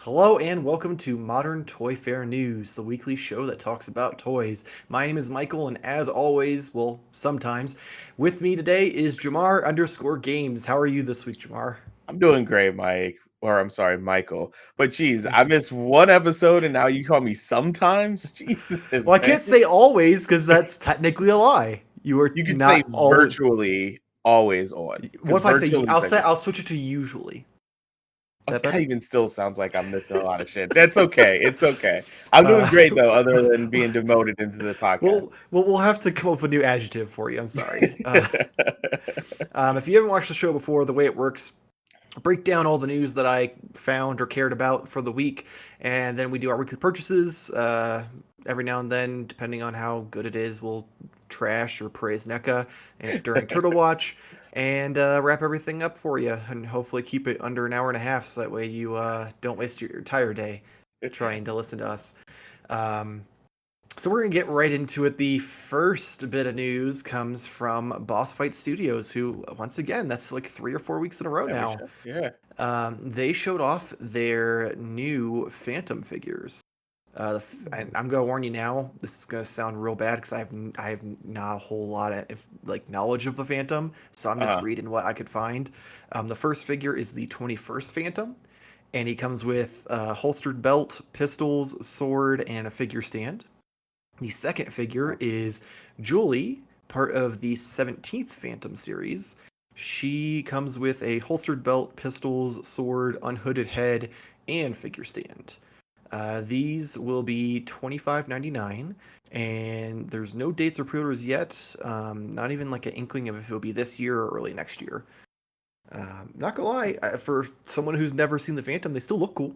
Hello and welcome to Modern Toyfare News, the weekly show that talks about toys. My name is Michael, and as always, well, sometimes, with me today is Jamar underscore Games. How are you this week, Jamar? I'm doing great, Mike. Or I'm sorry, Michael. But geez, I missed one episode and now you call me sometimes? Well, Jesus, I man. can't say always because that's technically a lie. You are You could say not always. virtually always on. What Because if I say? virtually I'll switch it to usually. Is that okay, that better? even still sounds like I'm missing a lot of shit. That's okay. It's okay. I'm doing Uh, great though, other than being demoted into the podcast. we'll have to come up with a new adjective for you. I'm sorry. If you haven't watched the show before, the way it works, break down all the news that I found or cared about for the week, and then we do our weekly purchases. Every now and then, depending on how good it is, we'll trash or praise NECA and during Turtle Watch, and wrap everything up for you, and hopefully keep it under an hour and a half, so that way you don't waste your entire day trying to listen to us. Um, so we're gonna get right into it. The first bit of news comes from Boss Fight Studios, who once again, that's like 3 or 4 weeks in a row Every now. show. Yeah. They showed off their new Phantom figures. And I'm gonna warn you now. This is gonna sound real bad because I have not a whole lot of like knowledge of the Phantom, so I'm just Uh-huh. reading what I could find. The first figure is the 21st Phantom, and he comes with a holstered belt, pistols, sword, and a figure stand. The second figure is Julie, part of the 17th Phantom series. She comes with a holstered belt, pistols, sword, unhooded head, and figure stand. These will be $25.99, and there's no dates or pre-orders yet. Not even like an inkling of if it'll be this year or early next year. Not gonna lie, for someone who's never seen the Phantom, they still look cool.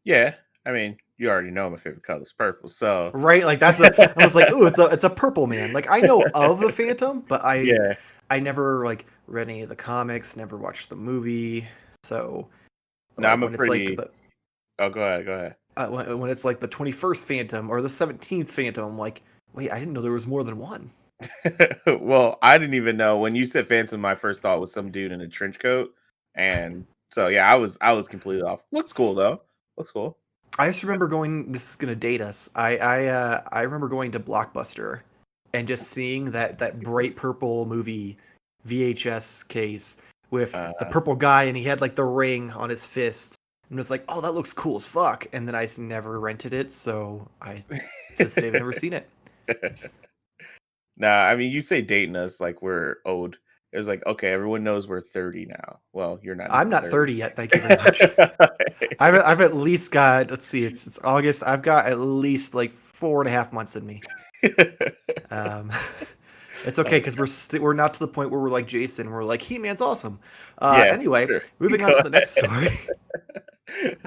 Yeah. I mean, you already know my favorite color is purple, so Right? Like that's a I was like, "Ooh, it's a purple man." Like I know of the Phantom, but I yeah. I never like read any of the comics, never watched the movie. So No, like I'm a when it's like pretty the oh go ahead, go ahead. when it's like the 21st Phantom or the 17th Phantom, I'm like, "Wait, I didn't know there was more than one." Well, I didn't even know when you said Phantom. My first thought was some dude in a trench coat, and so yeah, I was completely off. Looks cool though. Looks cool. I just remember going. This is gonna date us. I remember going to Blockbuster and just seeing that bright purple movie VHS case with the Uh, purple guy, and he had like the ring on his fist, and was like, "Oh, that looks cool as fuck." And then I never rented it, so I to this day have never seen it. nah, I mean, you say dating us like we're old. It was like okay, everyone knows we're 30 now. Well, you're not I'm even not 30 yet. Thank you very much. 30. I've at least got. Let's see. It's August. I've got at least like 4.5 months in me. Um, it's okay Oh, because we're not to the point where we're like Jason. We're like He-Man's awesome. yeah, Anyway, sure. moving on Go to the next ahead. story.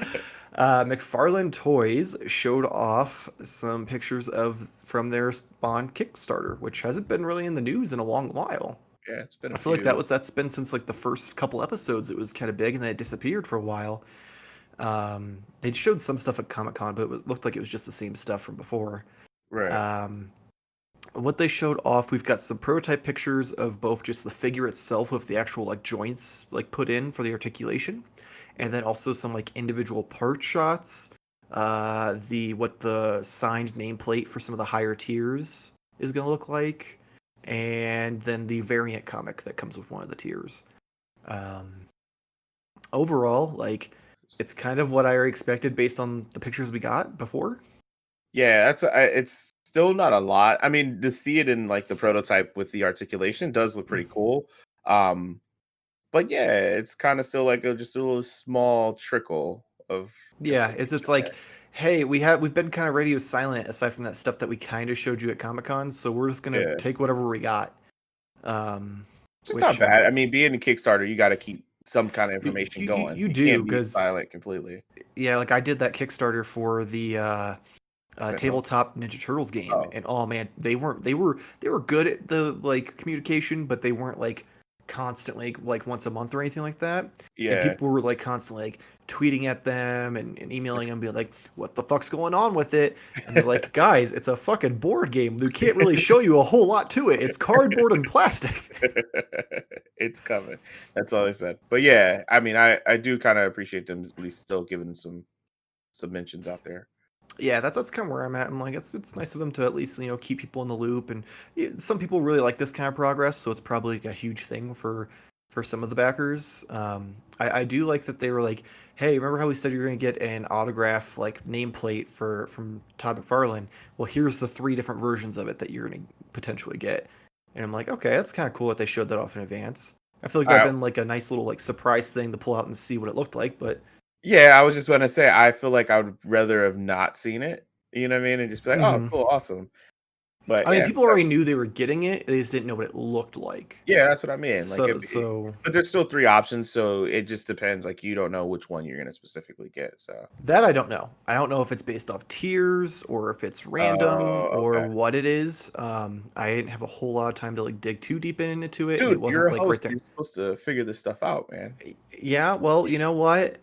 McFarlane Toys showed off some pictures of from their Spawn Kickstarter, which hasn't been really in the news in a long while. Yeah, it's been a I feel like few. that's been since like the first couple episodes. It was kind of big, and then it disappeared for a while. They showed some stuff at Comic Con, but looked like it was just the same stuff from before. Right. Um, what they showed off, we've got some prototype pictures of both just the figure itself with the actual like joints like put in for the articulation, and then also some like individual part shots. The what the signed nameplate for some of the higher tiers is going to look like, and then the variant comic that comes with one of the tiers. Um, Overall, like it's kind of what I expected based on the pictures we got before. Yeah, it's still not a lot. I mean, to see it in like the prototype with the articulation does look pretty cool. Um, but yeah, it's kind of still like just a little small trickle of Yeah, it's information like, there. hey, we've been kind of radio silent aside from that stuff that we kind of showed you at Comic Con, so we're just gonna Yeah, take whatever we got. Um, just not which bad. I mean, being a Kickstarter, you got to keep some kind of information going. you You do can't be because silent completely. yeah, like I did that Kickstarter for the Sentinel. tabletop Ninja Turtles game, Oh, and oh man, they were good at the like communication, but they weren't like constantly like once a month or anything like that. And yeah. people were like constantly like tweeting at them and emailing them, being like, "What the fuck's going on with it?" And they're like, "Guys, it's a fucking board game. We can't really show you a whole lot to it. It's cardboard and plastic." It's coming. That's all I said. But yeah, I mean, I do kind of appreciate them at least still giving some. submissions out there. Yeah, that's kind of where I'm at. I'm like, it's nice of them to at least keep people in the loop, and some people really like this kind of progress, so it's probably like a huge thing for some of the backers. I do like that they were like, hey, remember how we said you're gonna get an autograph like nameplate from Todd McFarlane? Well, here's the 3 different versions of it that you're gonna potentially get, and I'm like, okay, that's kind of cool that they showed that off in advance. I feel like that'd been like a nice little like surprise thing to pull out and see what it looked like, but. Yeah, I was just gonna say, I feel like I would rather have not seen it, you know what I mean? And just be like, "Oh, Mhm. cool, awesome." But I mean, yeah, people already knew they were getting it. They just didn't know what it looked like. yeah, that's what I mean. Like, So but there's still 3 options, so it just depends. Like, you don't know which one you're gonna specifically get. So, that I don't know. I don't know if it's based off tiers or if it's random oh, or okay, what it is. I didn't have a whole lot of time to like dig too deep into it, and it dude, you're wasn't a like right host. there. You're supposed to figure this stuff out, man. Yeah, well, you know what?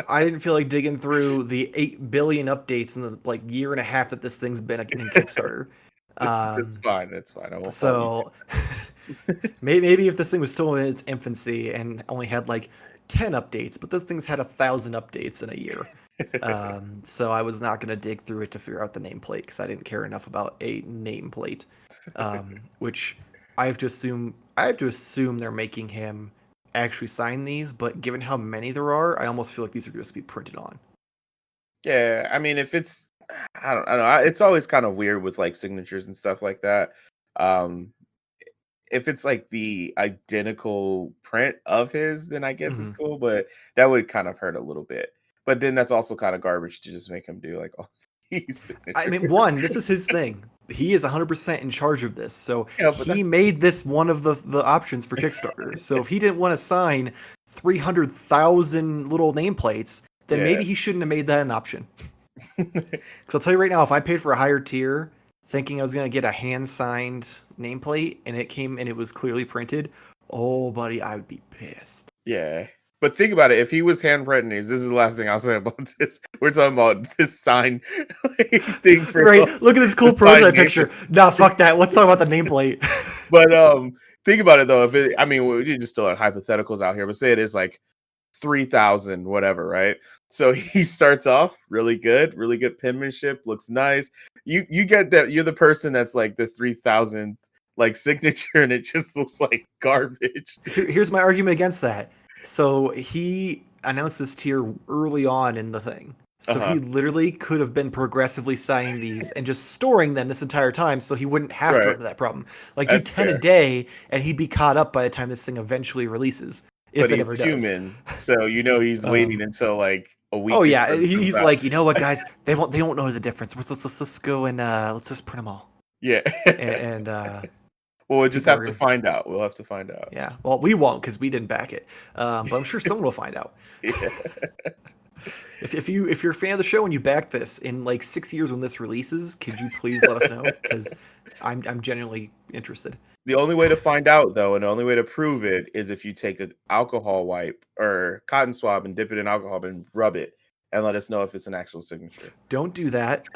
I didn't feel like digging through the 8 billion updates in the like year and a half that this thing's been in Kickstarter. That's Um, fine. That's fine. I won't fault you. so maybe if this thing was still in its infancy and only had like 10 updates, but this thing's had 1,000 updates in a year. So I was not going to dig through it to figure out the nameplate because I didn't care enough about a nameplate, which I have to assume they're making him actually sign these. But given how many there are, I almost feel like these are just to be printed on. Yeah, I mean, if it's, I don't know. It's always kind of weird with like signatures and stuff like that. Um, if it's like the identical print of his, then I guess it's Hmm. cool, but that would kind of hurt a little bit. But then that's also kind of garbage to just make him do like all these I signatures. mean, one, this is his thing. He is 100% in charge of this. So Yeah, but he that's made this one of the options for Kickstarter. So if he didn't want to sign 300,000 little nameplates, then yeah. maybe he shouldn't have made that an option. Because I'll tell you right now, if I paid for a higher tier thinking I was going to get a hand signed nameplate and it came and it was clearly printed, oh, buddy, I would be pissed. Yeah. But think about it. If he was handwritten, this is the last thing I'll say about this. We're talking about this sign thing for Right? Look at this the cool sign prototype name. picture. Nah, fuck that. Let's talk about the nameplate. But think about it though. If it, I mean, we're just still at hypotheticals out here, but say it is like 3,000, whatever, right? So he starts off really good penmanship, looks nice. You get that you're the person that's like the 3,000th like signature, and it just looks like garbage. Here's my argument against that. So he announced this tier early on in the thing. Uh So huh. he literally could have been progressively signing these and just storing them this entire time so he wouldn't have to Right. run into that problem. Like do That's 10 a fair. day and he'd be caught up by the time this thing eventually releases, But if it he's ever does. human, so he's waiting Um, until like a oh week yeah, until it comes he's out. like, you know what, guys, they won't know the difference. Let's go and let's just print them all. Yeah. And Well, we'll just people have are to gonna. find out. We'll have to find out. Yeah, well, we won't because we didn't back it. But I'm sure someone will find out. Yeah. If you're a fan of the show and you back this in like 6 years when this releases, could you please let us know? Because I'm genuinely interested. The only way to find out, though, and the only way to prove it is if you take an alcohol wipe or cotton swab and dip it in alcohol and rub it and let us know if it's an actual signature. Don't do that.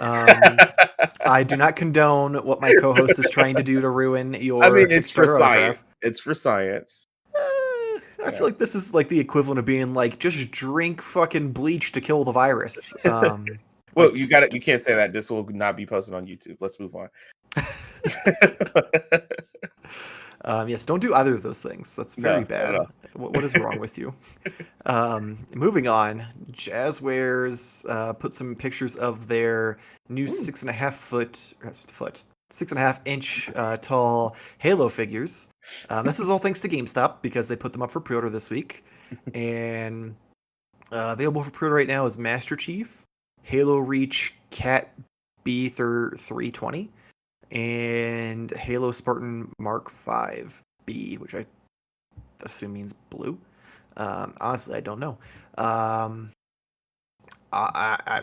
I do not condone what my co-host is trying to do to ruin I your mean, it's for Kickstarter autograph. science. It's for science. I feel Yeah. like this is like the equivalent of being like, just drink fucking bleach to kill the virus. Well, Like, you just got it. You can't say that. This will not be posted on YouTube. Let's move on. yes, don't do either of those things. That's very No, not at bad. all. What is wrong with you? Moving on, Jazzwares put some pictures of their new Mm. 6.5 inch tall Halo figures. This is all thanks to GameStop because they put them up for pre-order this week. And available for pre-order right now is Master Chief, Halo Reach Cat B320, and Halo Spartan Mark 5B, which I assume means blue. Honestly, I don't know. I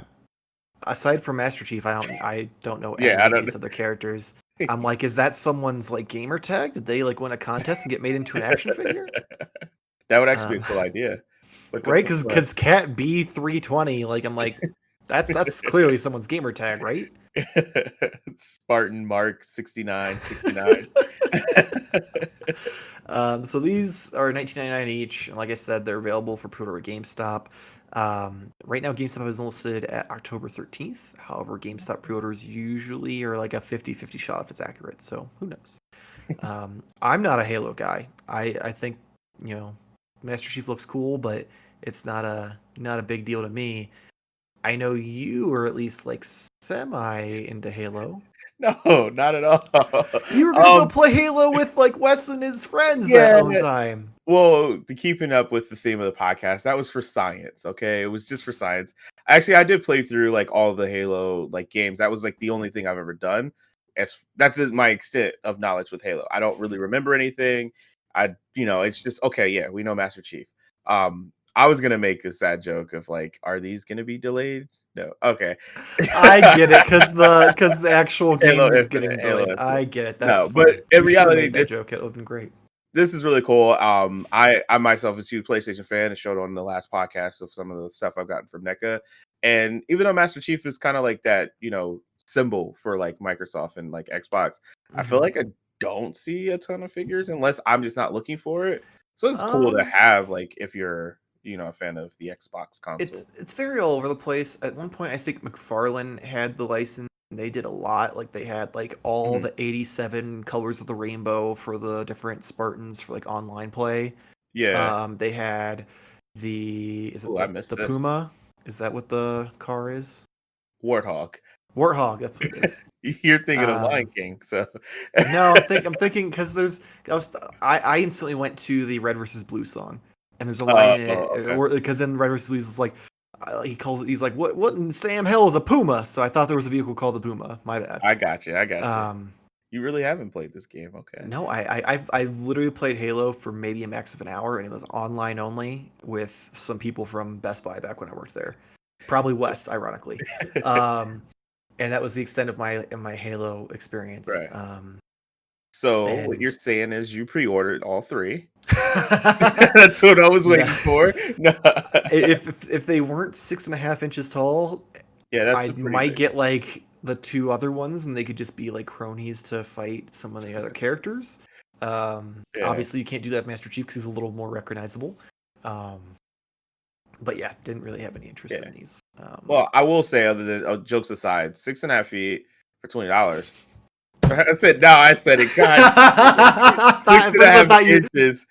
aside from Master Chief, I don't know Yeah, any I of don't. these other characters. I'm like, is that someone's like gamer tag? Did they like win a contest and get made into an action figure? That would actually be a Um, cool idea. Look up right? the Because Cat B320, like I'm like, that's clearly someone's gamer tag, right? Spartan Mark 6969. So these are $19.99 each, and like I said, they're available for pre-order at GameStop. Right now, GameStop is listed at October 13th. However, GameStop pre-orders usually are like a 50-50 shot if it's accurate. So who knows? I'm not a Halo guy. I think, Master Chief looks cool, but it's not a big deal to me. I know you are at least like semi into Halo. No, not at all. You were gonna go play Halo with like Wes and his friends that Yeah. own time. Well, keeping up with the theme of the podcast, that was for science. Okay, it was just for science. Actually, I did play through like all the Halo like games. That was like the only thing I've ever done. That's just my extent of knowledge with Halo. I don't really remember anything. It's just okay. Yeah, we know Master Chief. I was gonna make a sad joke of like, are these gonna be delayed? No. Okay. I get it because the actual game Halo is Infinite, getting Halo delayed. Infinite. I get it. That's No, but funny. in You should have reality, made that joke. It would have been great. this is really cool. I myself is a huge PlayStation fan. I showed on the last podcast of some of the stuff I've gotten from NECA. And even though Master Chief is kind of like that, symbol for like Microsoft and like Xbox, I feel like I don't see a ton of figures unless I'm just not looking for it. So it's cool to have like if you're a fan of the Xbox console. It's very all over the place. At one point, I think McFarlane had the license. And they did a lot. Like they had like all the 87 colors of the rainbow for the different Spartans for like online play. Yeah. They had I missed the this. Puma? Is that what the car is? Warthog. Warthog, that's what it is. You're thinking of Lion King, so No, I'm thinking because I instantly went to the Red versus Blue song, and there's a line in it because in Red versus Blue is like he's like what in Sam Hell is a Puma? So I thought there was a vehicle called the Puma. My bad. I got you. You really haven't played this game, okay? No, I literally played Halo for maybe a max of an hour, and it was online only with some people from Best Buy back when I worked there, probably Wes, ironically. And that was the extent of my Halo experience. Right. So what you're saying is you pre-ordered all 3. That's what I was waiting for. No. If they weren't 6.5 inches tall, I might get like the 2 other ones, and they could just be like cronies to fight some of the other characters. Obviously, you can't do that with Master Chief because he's a little more recognizable. But yeah, didn't really have any interest in these. Well, I will say, other than jokes aside, 6.5 feet for $20. I said it. God, 6.5 inches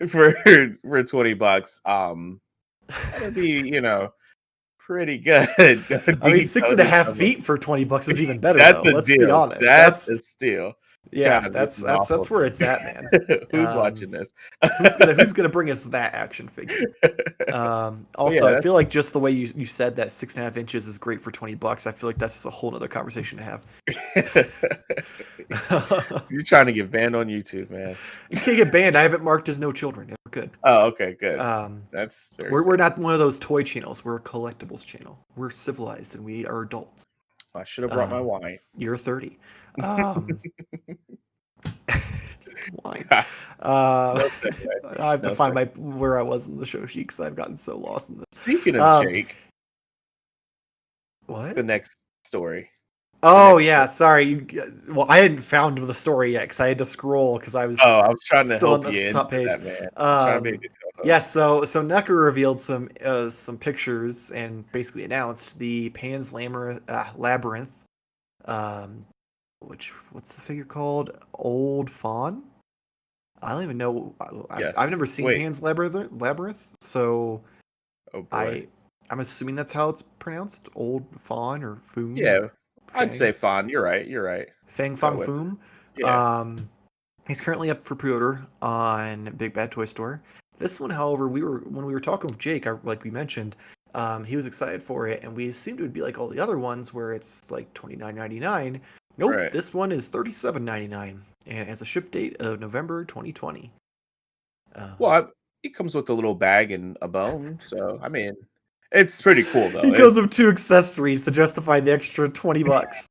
for $20. That'd be pretty good. I mean, 6.5 feet for $20 is even better. That's though. a Let's deal. be honest. That's a steal. Yeah, God, that's where it's at, man. Who's watching this? who's gonna bring us that action figure? Also, I feel like just the way you said that 6.5 inches is great for $20. I feel like that's just a whole other conversation to have. You're trying to get banned on YouTube, man. You can't get banned. I have it marked as no children. We're good. Oh, okay, good. That's we're not one of those toy channels. We're a collectibles channel. We're civilized and we are adults. I should have brought my wine. You're 30. Wine. I have to find where I was in the show sheet because I've gotten so lost in this. Speaking of Jake, what? The next story. Oh yeah, sorry. Well, I hadn't found the story yet because I had to scroll because I was. Oh, I was trying to help on you the top page. That, man. Yes, so NECA revealed some pictures and basically announced the Pan's Labyrinth. What's the figure called? Old Fawn? I don't even know. I've never seen Pan's Labyrinth, so I'm assuming that's how it's pronounced. Old Fawn or Foom? Yeah, I'd say Fawn. You're right. Fang Fong Foom. Yeah. He's currently up for pre-order on Big Bad Toy Store. This one, however, when we were talking with Jake, like we mentioned, he was excited for it, and we assumed it would be like all the other ones where it's like $29.99. Nope, right. This one is $37.99, and it has a ship date of November 2020. Well, it comes with a little bag and a bone, so I mean, it's pretty cool though. He goes with 2 accessories to justify the extra $20.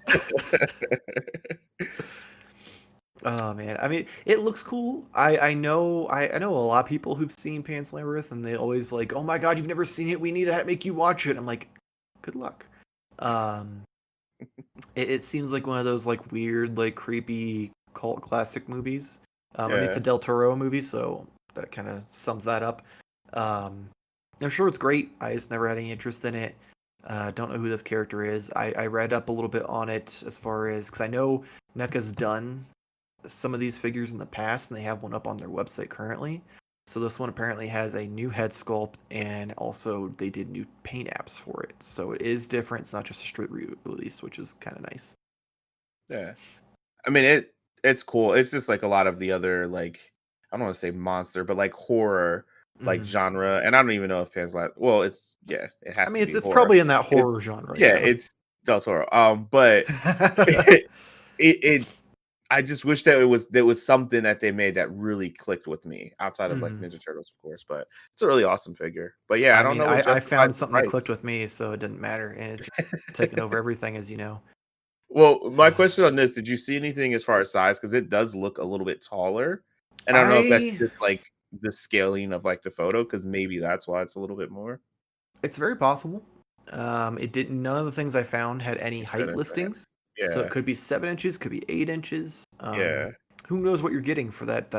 Oh man, I mean, it looks cool. I know a lot of people who've seen Pan's Labyrinth, and they always like, "Oh my god, you've never seen it? We need to make you watch it." I'm like, "Good luck." It seems like one of those like weird, like creepy cult classic movies. I mean, it's a Del Toro movie, so that kind of sums that up. I'm sure it's great. I just never had any interest in it. Don't know who this character is. I read up a little bit on it as far as because I know NECA's done some of these figures in the past, and they have one up on their website currently. So this one apparently has a new head sculpt, and also they did new paint apps for it. So it is different. It's not just a straight release, which is kind of nice. Yeah. I mean, it's cool. It's just like a lot of the other like I don't want to say monster, but like horror like Mm. genre. And I don't even know if Pan's Labyrinth. Well, it's yeah, it I has mean, to be it's horror. probably in that It's horror genre, yeah, yeah. it's Del Toro. But it I just wish that there was something that they made that really clicked with me outside of like Mhm. Ninja Turtles, of course. But it's a really awesome figure. But yeah, I I don't mean, know what I justifies found the something that clicked price. with me, so it didn't matter, and it's taken over everything, as you know. Well, my question on this, did you see anything as far as size? Because it does look a little bit taller. And I don't know if that's I just like the scaling of like the photo, because maybe that's why it's a little bit more. It's very possible. It didn't. None of the things I found had any You said height it's bad. listings, so it Yeah. could be 7 inches, could be 8 inches. Yeah. Who knows what you're getting for that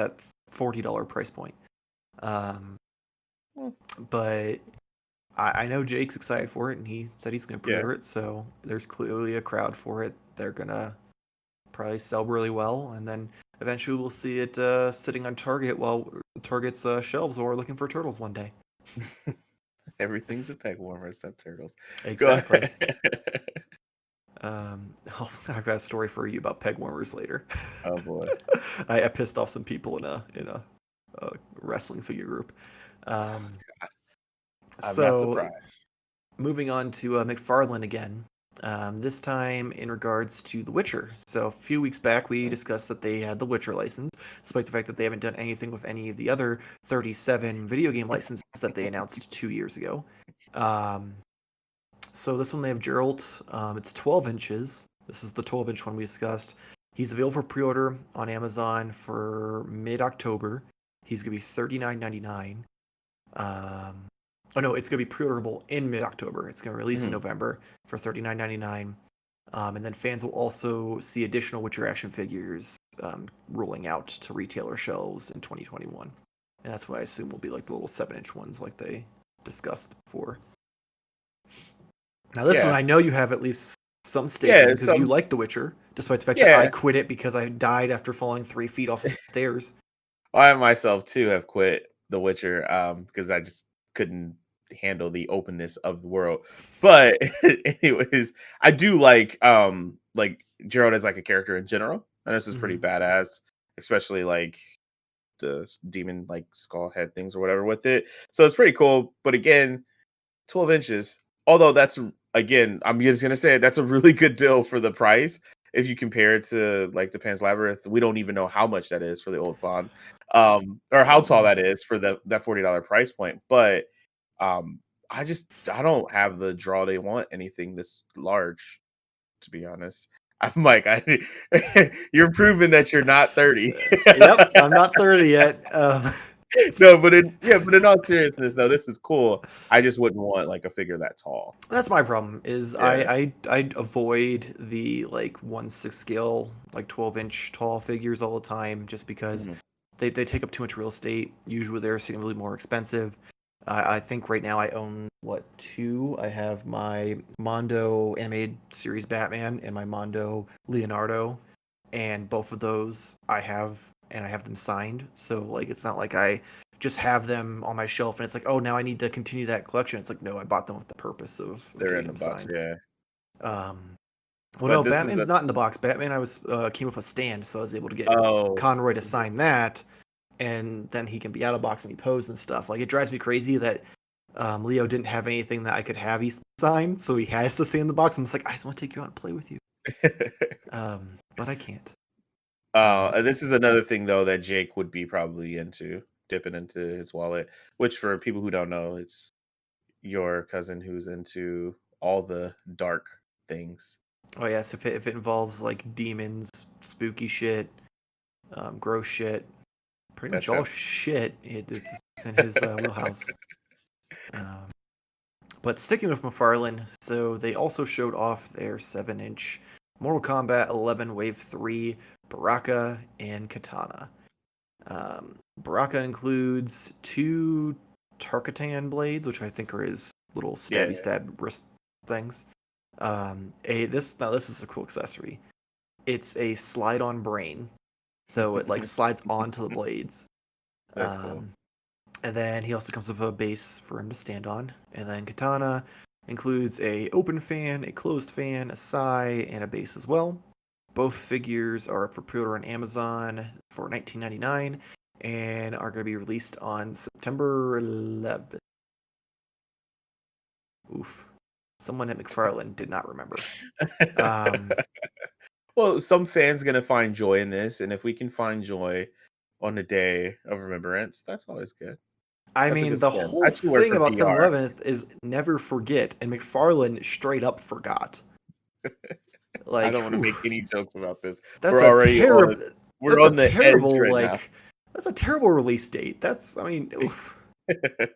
$40 price point? Um, Well, but I know Jake's excited for it, and he said he's going to yeah. pre-order it. So there's clearly a crowd for it. They're gonna probably sell really well, and then eventually we'll see it sitting on Target while Target's shelves, or looking for turtles one day. Everything's a peg warmer except turtles. Go Exactly. ahead. Oh, I've got a story for you about peg warmers later. Oh boy. I pissed off some people in a wrestling figure group. Um, I'm not so surprised. moving on to Mcfarlane again. This time in regards to The Witcher. So a few weeks back we discussed that they had the Witcher license, despite the fact that they haven't done anything with any of the other 37 video game licenses that they announced 2 years ago. Um, So this one they have Geralt. It's 12 inches. This is the 12-inch one we discussed. He's available for pre-order on Amazon for mid-October. He's gonna be $39.99. Oh no, it's gonna be pre-orderable in mid-October. It's gonna release in Mhm. November for $39.99. And then fans will also see additional Witcher action figures rolling out to retailer shelves in 2021. And that's what I assume will be like the little 7-inch ones, like they discussed before. Now, this one Yeah. I know you have at least some stake in Yeah. because you Some like The Witcher, despite the fact that I yeah. quit it because I died after falling 3 feet off the stairs. I myself too have quit The Witcher because I just couldn't handle the openness of the world. But anyways, I do like Gerald as like a character in general, and this is pretty Mhm. badass, especially like the demon like skull head things or whatever with it. So it's pretty cool. But again, 12 inches. Although that's again, I'm just gonna say it, that's a really good deal for the price. If you compare it to like the Pan's Labyrinth, we don't even know how much that is for the old font, or how tall Mm. that is for that $40 price point. But um, I don't have the draw they want anything this large, to be honest. I'm like, you're proving that you're not 30. Yep, I'm not 30 yet. No, but in all seriousness, though, this is cool. I just wouldn't want like a figure that tall. That's my problem. Is Yeah. I avoid the like 1/6 scale, like 12-inch tall figures all the time, just because Mhm. they take up too much real estate. Usually they're significantly more expensive. I think right now I own what, two? I have my Mondo animated series Batman and my Mondo Leonardo, and both of those I have, and I have them signed. So like it's not like I just have them on my shelf and it's like, oh, now I need to continue that collection. It's like, no, I bought them with the purpose of They're getting in the them box, signed. yeah. Um, well, But no, this is Batman's a not in the box. Batman, I was came with a stand, so I was able to get oh, Conroy to sign that, and then he can be out of box and he posed and stuff. Like it drives me crazy that Leo didn't have anything that I could have he signed, so he has to stay in the box. I'm just like, I just want to take you out and play with you, but I can't. this is another thing though that Jake would be probably into dipping into his wallet, which for people who don't know, it's your cousin who's into all the dark things. Oh yes, if it involves like demons, spooky shit, gross shit, pretty much That's all him. shit, it's in his wheelhouse. Um, but sticking with McFarlane, so they also showed off their 7-inch Mortal Kombat 11 Wave 3 Baraka and Katana. Baraka includes two Tarkatan blades, which I think are his little Yeah. stabby stab wrist things. This is a cool accessory. It's a slide on brain, so it like slides onto the blades. That's cool. And then he also comes with a base for him to stand on. And then katana includes a open fan, a closed fan, a sai, and a base as well. Both figures are up for pre-order on Amazon for $19.99 and are going to be released on September 11th. Oof. Someone at Mcfarlane did not remember. Well, some fans gonna find joy in this, and if we can find joy on the day of remembrance, that's always good. I That's a mean, good the spin. whole I should work thing for about PR. 7-Eleven is never forget, and McFarlane straight up forgot. I Like, don't want to make any jokes about this. that's We're a already on. terrible. We're That's a on the edge terrible right now, like. That's a terrible release date. That's, I mean, oof. and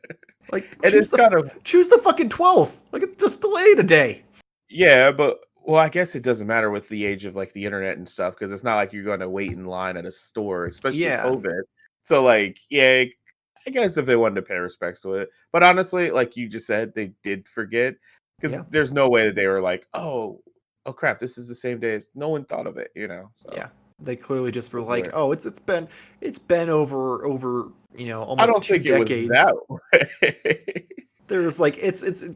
Like it's kind of choose the fucking 12th. Like, it's just delayed a day. yeah, but well, I guess it doesn't matter with the age of like the internet and stuff because it's not like you're going to wait in line at a store, especially with Yeah, COVID. So like, yeah, I guess if they wanted to pay respects to it, but honestly, like you just said, they did forget because yeah, there's no way that they were like, oh crap, this is the same day as no one thought of it, So yeah. They clearly just were it's like, weird. oh, it's been over I almost don't two think it was that decades. way. There's like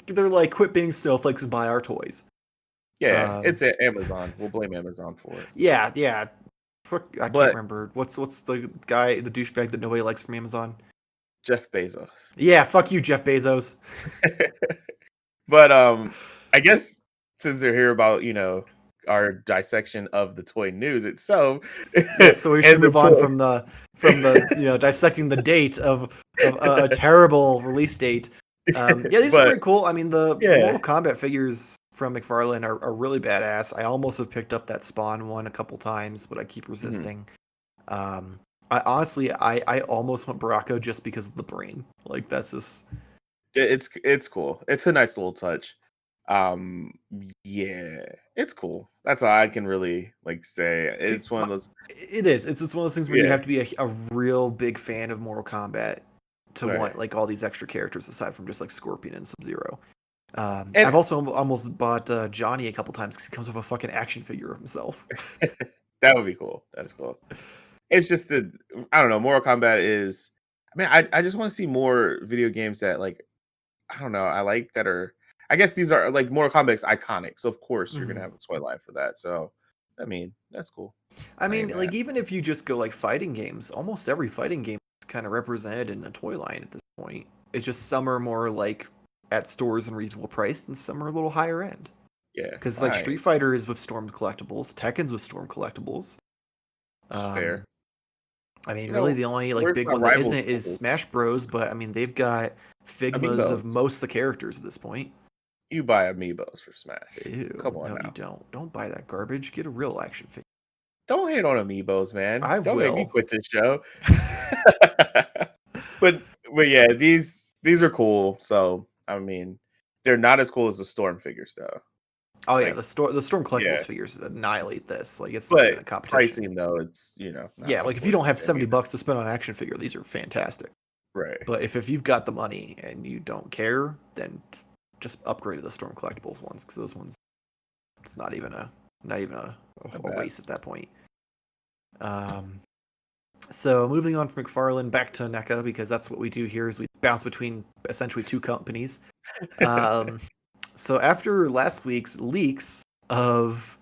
they're like quit being snowflakes and buy our toys. Yeah, Um, it's Amazon. We'll blame Amazon for it. yeah. Fuck, I can't But remember what's the guy, the douchebag that nobody likes from Amazon. Jeff Bezos. Yeah, fuck you, Jeff Bezos. But I guess since they're here about our dissection of the toy news itself, Yes, so we should and the move on toy, from the dissecting the date of a terrible release date. Yeah, these are but pretty cool. I mean, the yeah, Mortal Kombat figures from McFarlane are really badass. I almost have picked up that Spawn one a couple times, but I keep mhm. resisting. I honestly, I almost want Barako just because of the brain. Like, that's just It's cool. It's a nice little touch. Um, yeah, it's cool. That's all I can really like say. see, It's one of those. it is. It's one of those things where you Yeah, have to be a real big fan of Mortal Kombat to right. want like all these extra characters aside from just like Scorpion and Sub-Zero. And I've also almost bought Johnny a couple times because he comes with a fucking action figure of himself. that would be cool. That's cool. It's just that I don't know. Mortal Kombat is. I mean, I just want to see more video games that like I don't know. I like that are. I guess these are like Mortal Kombat's iconic, so of course you're gonna Mhm. have a toy line for that. So, I mean, that's cool. I I ain't mean, mad. like even if you just go like fighting games, almost every fighting game is kind of represented in a toy line at this point. It's just some are more like at stores and reasonable price, and some are a little higher end. Yeah, Because all like right, Street Fighter is with Storm collectibles, Tekken's with Storm collectibles. fair. Um, I mean, really the only like Where's big my one that rival isn't is schools? Smash Bros. But I mean, they've got Figmas of Amiibos. most of the characters at this point. You buy Amiibos for Smash. Come Ew, on no, you now. don't. Don't buy that garbage. Get a real action figure. Don't hate on Amiibos, man. I Don't make me will. quit this show. but but yeah, these are cool. So I mean, they're not as cool as the Storm figures though. Oh yeah, Like the Storm yeah, collectibles figures annihilate this. Like it's not even but a competition. pricing though, it's not Yeah, of like if you course don't the have same 70 either. bucks to spend on an action figure, these are fantastic. Right. But if you've got the money and you don't care, then just upgrade to the Storm collectibles ones because those ones it's not even a Not bad. waste at that point. So moving on from McFarlane back to NECA because that's what we do here is we bounce between essentially two companies. Um, so after last week's leaks of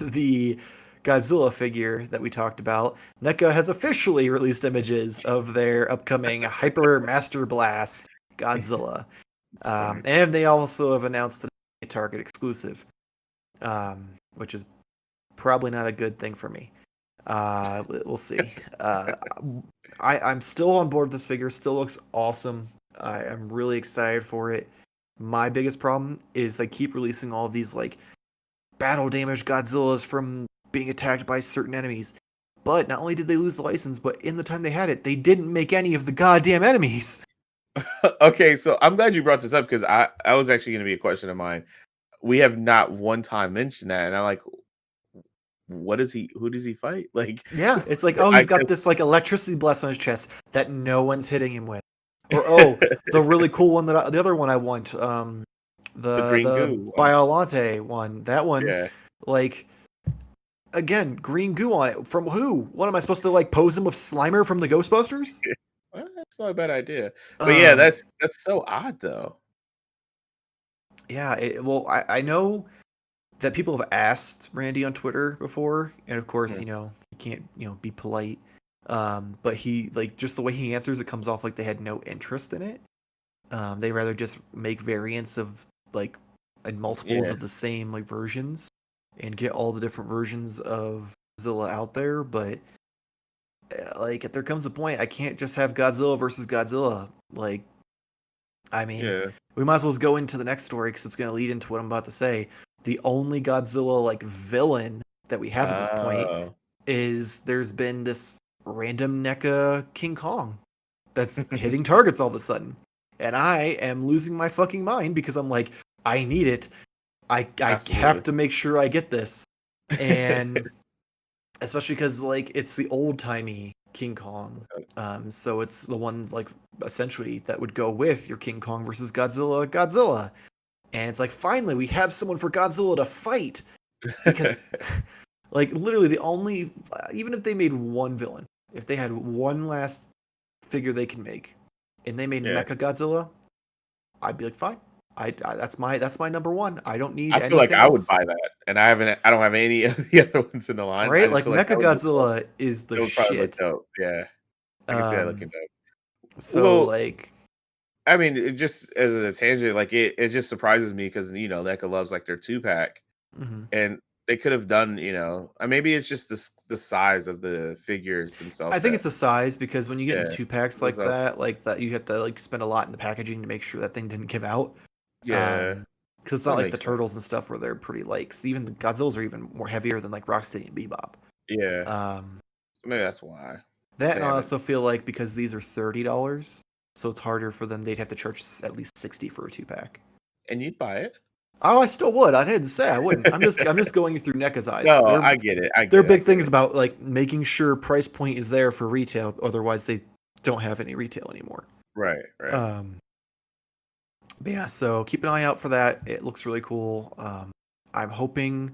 the Godzilla figure that we talked about, NECA has officially released images of their upcoming Hyper Master Blast Godzilla. It's funny. And they also have announced a Target exclusive, which is probably not a good thing for me. We'll see. I'm still on board with this figure. Still looks awesome. I'm really excited for it. My biggest problem is they keep releasing all of these like battle damaged Godzillas from being attacked by certain enemies. But not only did they lose the license, but in the time they had it, they didn't make any of the goddamn enemies. Okay, so I'm glad you brought this up because I was actually going to be a question of mine. We have not one time mentioned that, and I'm like, what is he? Who does he fight? Like, Yeah, it's like, oh, I he's got guess this like electricity blast on his chest that no one's hitting him with. Or the really cool one the other one I want, The green the goo one. Biolante one. That one, Yeah. like, again, green goo on it. From who? What am I supposed to like pose him with Slimer from the Ghostbusters? Well, that's not a bad idea. But yeah, Um, that's so odd though. yeah. Well, I know that people have asked Randy on Twitter before, and of course, Mhm. you can't, be polite. But he like just the way he answers it comes off like they had no interest in it. They rather just make variants of like and multiples Yeah. of the same like versions and get all the different versions of Godzilla out there. But like, if there comes a point, I can't just have Godzilla versus Godzilla. Like, I mean, Yeah. we might as well go into the next story because it's going to lead into what I'm about to say. The only Godzilla like villain that we have at this point Oh. is there's been this random NECA King Kong that's hitting targets all of a sudden. And I am losing my fucking mind because I'm like, I need it. I have Absolutely. to make sure I get this. And especially because like it's the old timey King Kong. So it's the one like essentially that would go with your King Kong versus Godzilla. And it's like finally we have someone for Godzilla to fight because like literally the only even if they made one villain, if they had one last figure they can make, and they made Yeah. Mecha Godzilla, I'd be like fine. That's my number one. I don't need I feel like anything I would else. buy that, and I don't have any of the other ones in the line. I Right? just Like feel like Mecha that would look dope. Godzilla is the It would probably look shit. dope. Yeah, I can see that looking Um, dope. so Well, like, I mean, it just as a tangent, like it just surprises me because NECA loves like their 2-pack, mhm. and they could have done, maybe it's just the size of the figures I themselves think that it's the size because when you get into yeah, two packs like that, you have to like spend a lot in the packaging to make sure that thing didn't give out. yeah, Because it's not that like the makes sense. turtles and stuff where they're pretty light. 'Cause even the Godzillas are even more heavier than like Rocksteady and Bebop. Yeah, Um, so maybe that's why that and they I haven't. also feel like because these are $30, so it's harder for them. They'd have to charge at least 60 for a two pack. And you'd buy it. Oh, I still would. I didn't say I wouldn't. I'm just going through NECA's eyes because No, they're I get it. I they're get it. I big get things it. about like making sure price point is there for retail. Otherwise, they don't have any retail anymore. Right, right. Um, but yeah, so keep an eye out for that. It looks really cool. I'm hoping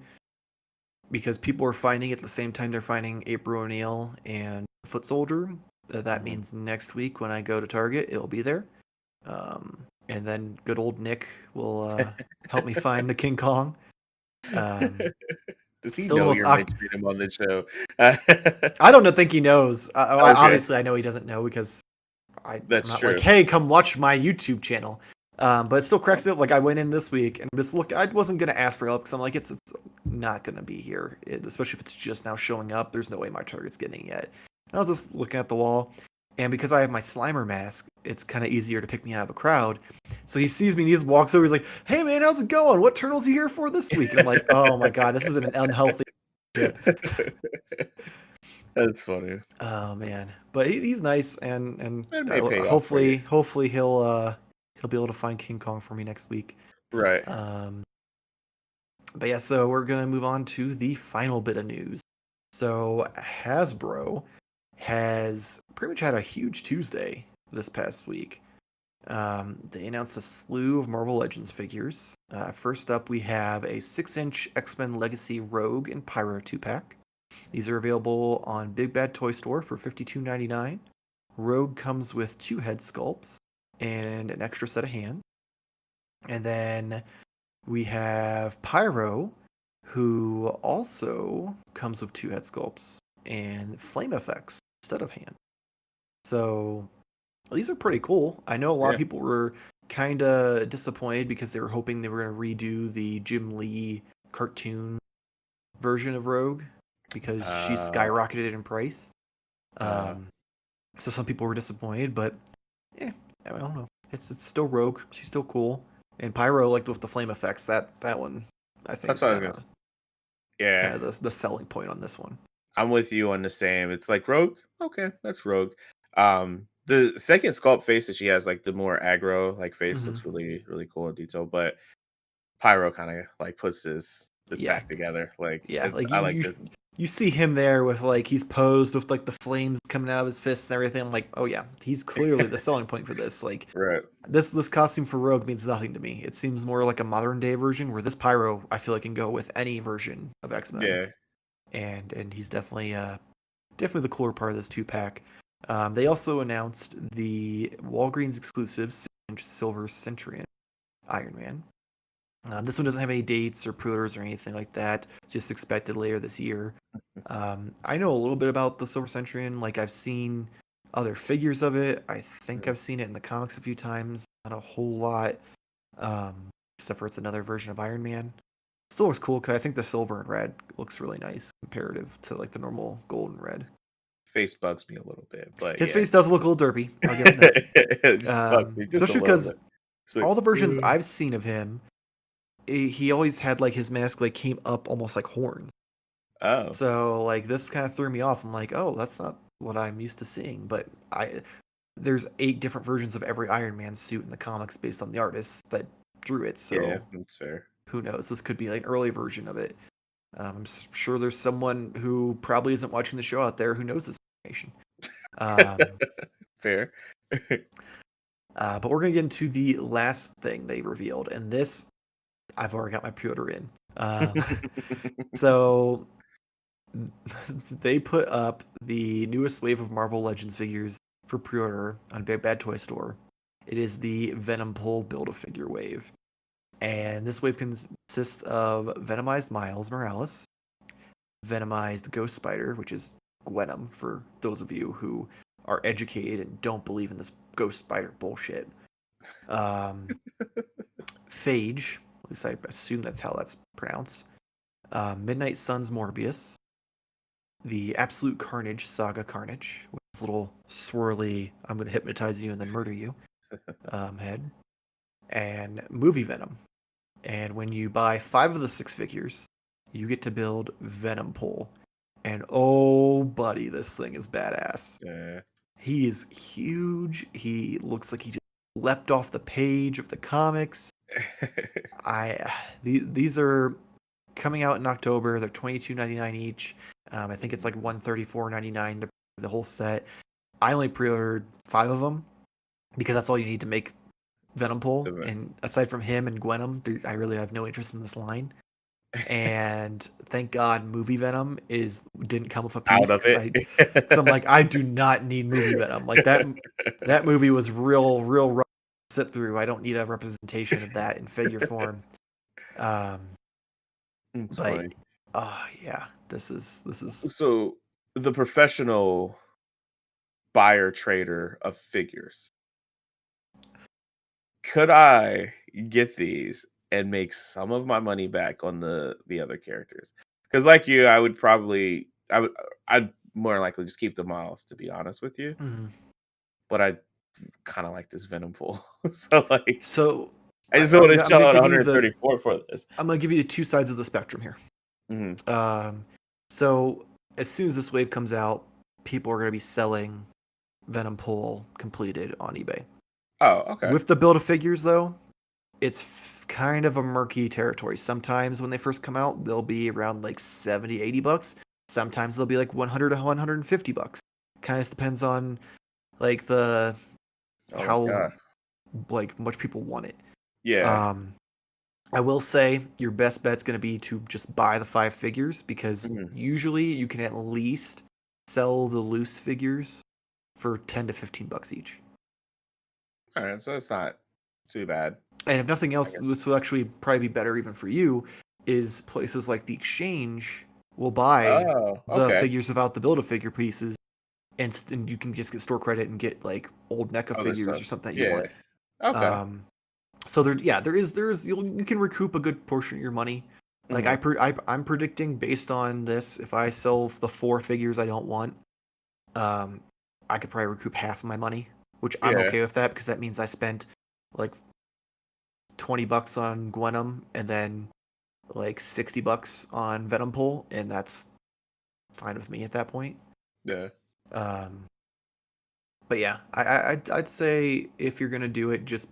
because people are finding it at the same time they're finding April O'Neil and Foot Soldier. That Mhm. means next week when I go to Target, it'll be there. And then good old Nick will help me find the King Kong. Um, Does he still the know most you're mentioning him on the show? I don't know, think he knows. Okay, Obviously, I know he doesn't know because I'm that's not like, true. hey, come watch my YouTube channel. But it still cracks me up. Like I went in this week and just look. I wasn't gonna ask for help because I'm like, it's not gonna be here. Especially if it's just now showing up. There's no way my target's getting it yet. And I was just looking at the wall, and because I have my Slimer mask, it's kind of easier to pick me out of a crowd. So he sees me and he just walks over. He's like, "Hey man, how's it going? What turtles are you here for this week?" And I'm like, "Oh my god, this is an unhealthy ship." That's funny. Oh man, but he's nice, and It may pay off for you. hopefully he'll be able to find King Kong for me next week. Right. Um, but yeah, so we're gonna move on to the final bit of news. So Hasbro has pretty much had a huge Tuesday this past week. They announced a slew of Marvel Legends figures. First up, we have a 6-inch X-Men Legacy Rogue and Pyro 2-pack. These are available on Big Bad Toy Store for $52.99. Rogue comes with 2 head sculpts and an extra set of hands. And then we have Pyro, who also comes with 2 head sculpts and flame effects instead of hands. So these are pretty cool. I know a lot of Yeah. people were kind of disappointed because they were hoping they were going to redo the Jim Lee cartoon version of Rogue because she Uh, skyrocketed in price. uh, Um, so some people were disappointed, but yeah, I don't know. It's still Rogue. She's still cool. And Pyro, like with the flame effects, that one I think that's is what I was kind gonna. of Yeah, the selling point on this one. I'm with you on the same. It's like Rogue. Okay, that's Rogue. The second sculpt face that she has, like the more aggro like face, Hmm. looks really really cool in detail. But Pyro kind of like puts this Yeah, back together. Like yeah. Like I like this. you see him there with like he's posed with like the flames coming out of his fists and everything. I'm like, oh yeah, he's clearly the selling point for this. Like Right. this costume for Rogue means nothing to me. It seems more like a modern day version where this Pyro I feel like can go with any version of X-Men. Yeah. And he's definitely the cooler part of this 2-pack. They also announced the Walgreens exclusive Silver Centurion Iron Man. This one doesn't have any dates or pre-orders or anything like that. Just expected later this year. I know a little bit about the Silver Centurion. Like I've seen other figures of it. I think I've seen it in the comics a few times. Not a whole lot, except for it's another version of Iron Man. Still looks cool because I think the silver and red looks really nice comparative to like the normal gold and red. Face bugs me a little bit, but His yeah. face does look a little derpy. I'll give him that. It just bugs me just a Especially little because bit. It's like, all the versions I've seen of him, he always had like his mask like came up almost like horns. oh, So like this kind of threw me off. I'm like, oh, that's not what I'm used to seeing. But there's 8 different versions of every Iron Man suit in the comics based on the artists that drew it. So yeah, that's fair. who knows? This could be like an early version of it. I'm sure there's someone who probably isn't watching the show out there who knows this information. Fair. But we're gonna get into the last thing they revealed, and this I've already got my pre-order in. So they put up the newest wave of Marvel Legends figures for pre-order on Big Bad Toy Store. It is the Venompool Build-A-Figure wave. And this wave consists of Venomized Miles Morales, Venomized Ghost Spider, which is Gwenom for those of you who are educated and don't believe in this Ghost Spider bullshit. Phage, at least I assume that's how that's pronounced. Midnight Suns Morbius, the Absolute Carnage Saga Carnage, with his little swirly, I'm going to hypnotize you and then murder you head, and Movie Venom. And when you buy 5 of the 6 figures, you get to build Venompool. And oh, buddy, this thing is badass. Yeah. He is huge. He looks like he just leapt off the page of the comics. These are coming out in October. They're $22.99 each. I think it's like $134.99 to the whole set. I only pre-ordered 5 of them because that's all you need to make Venompool. And aside from him and Gwenom, I really have no interest in this line. And thank God, Movie Venom didn't come with a piece. Out of it. Because I'm like, I do not need Movie Venom. Like that movie was real rough to sit through. I don't need a representation of that in figure form. It's But funny. yeah, this is So the professional buyer trader of figures. Could I get these and make some of my money back on the other characters? Because like you, I'd more likely just keep the Miles, to be honest with you. Mhm. But I kind of like this Venompool. So like, So I just want to I'm shell gonna out give you 134 for this. I'm gonna give you the 2 sides of the spectrum here. Mm-hmm. So as soon as this wave comes out, people are gonna be selling Venompool completed on eBay. Oh, okay. With the Build-A-Figures though, it's kind of a murky territory. Sometimes when they first come out, they'll be around like $70-$80. Sometimes they'll be like $100 to $150. Kind of depends on like how like much people want it. Yeah. I will say your best bet's going to be to just buy the 5 figures because usually you can at least sell the loose figures for $10 to $15 each. All right, so it's not too bad. And if nothing else, this will actually probably be better even for you, is places like the Exchange will buy the figures without the Build-A-Figure pieces, and you can just get store credit and get like old NECA figures or something that you want. Okay. So there is you can recoup a good portion of your money. Like I'm predicting based on this, if I sell the 4 figures I don't want, I could probably recoup half of my money, which I'm okay with that because that means I spent like $20 on Gwenom and then like $60 on Venompool, and that's fine with me at that point. Yeah. But yeah, I'd say if you're gonna do it, just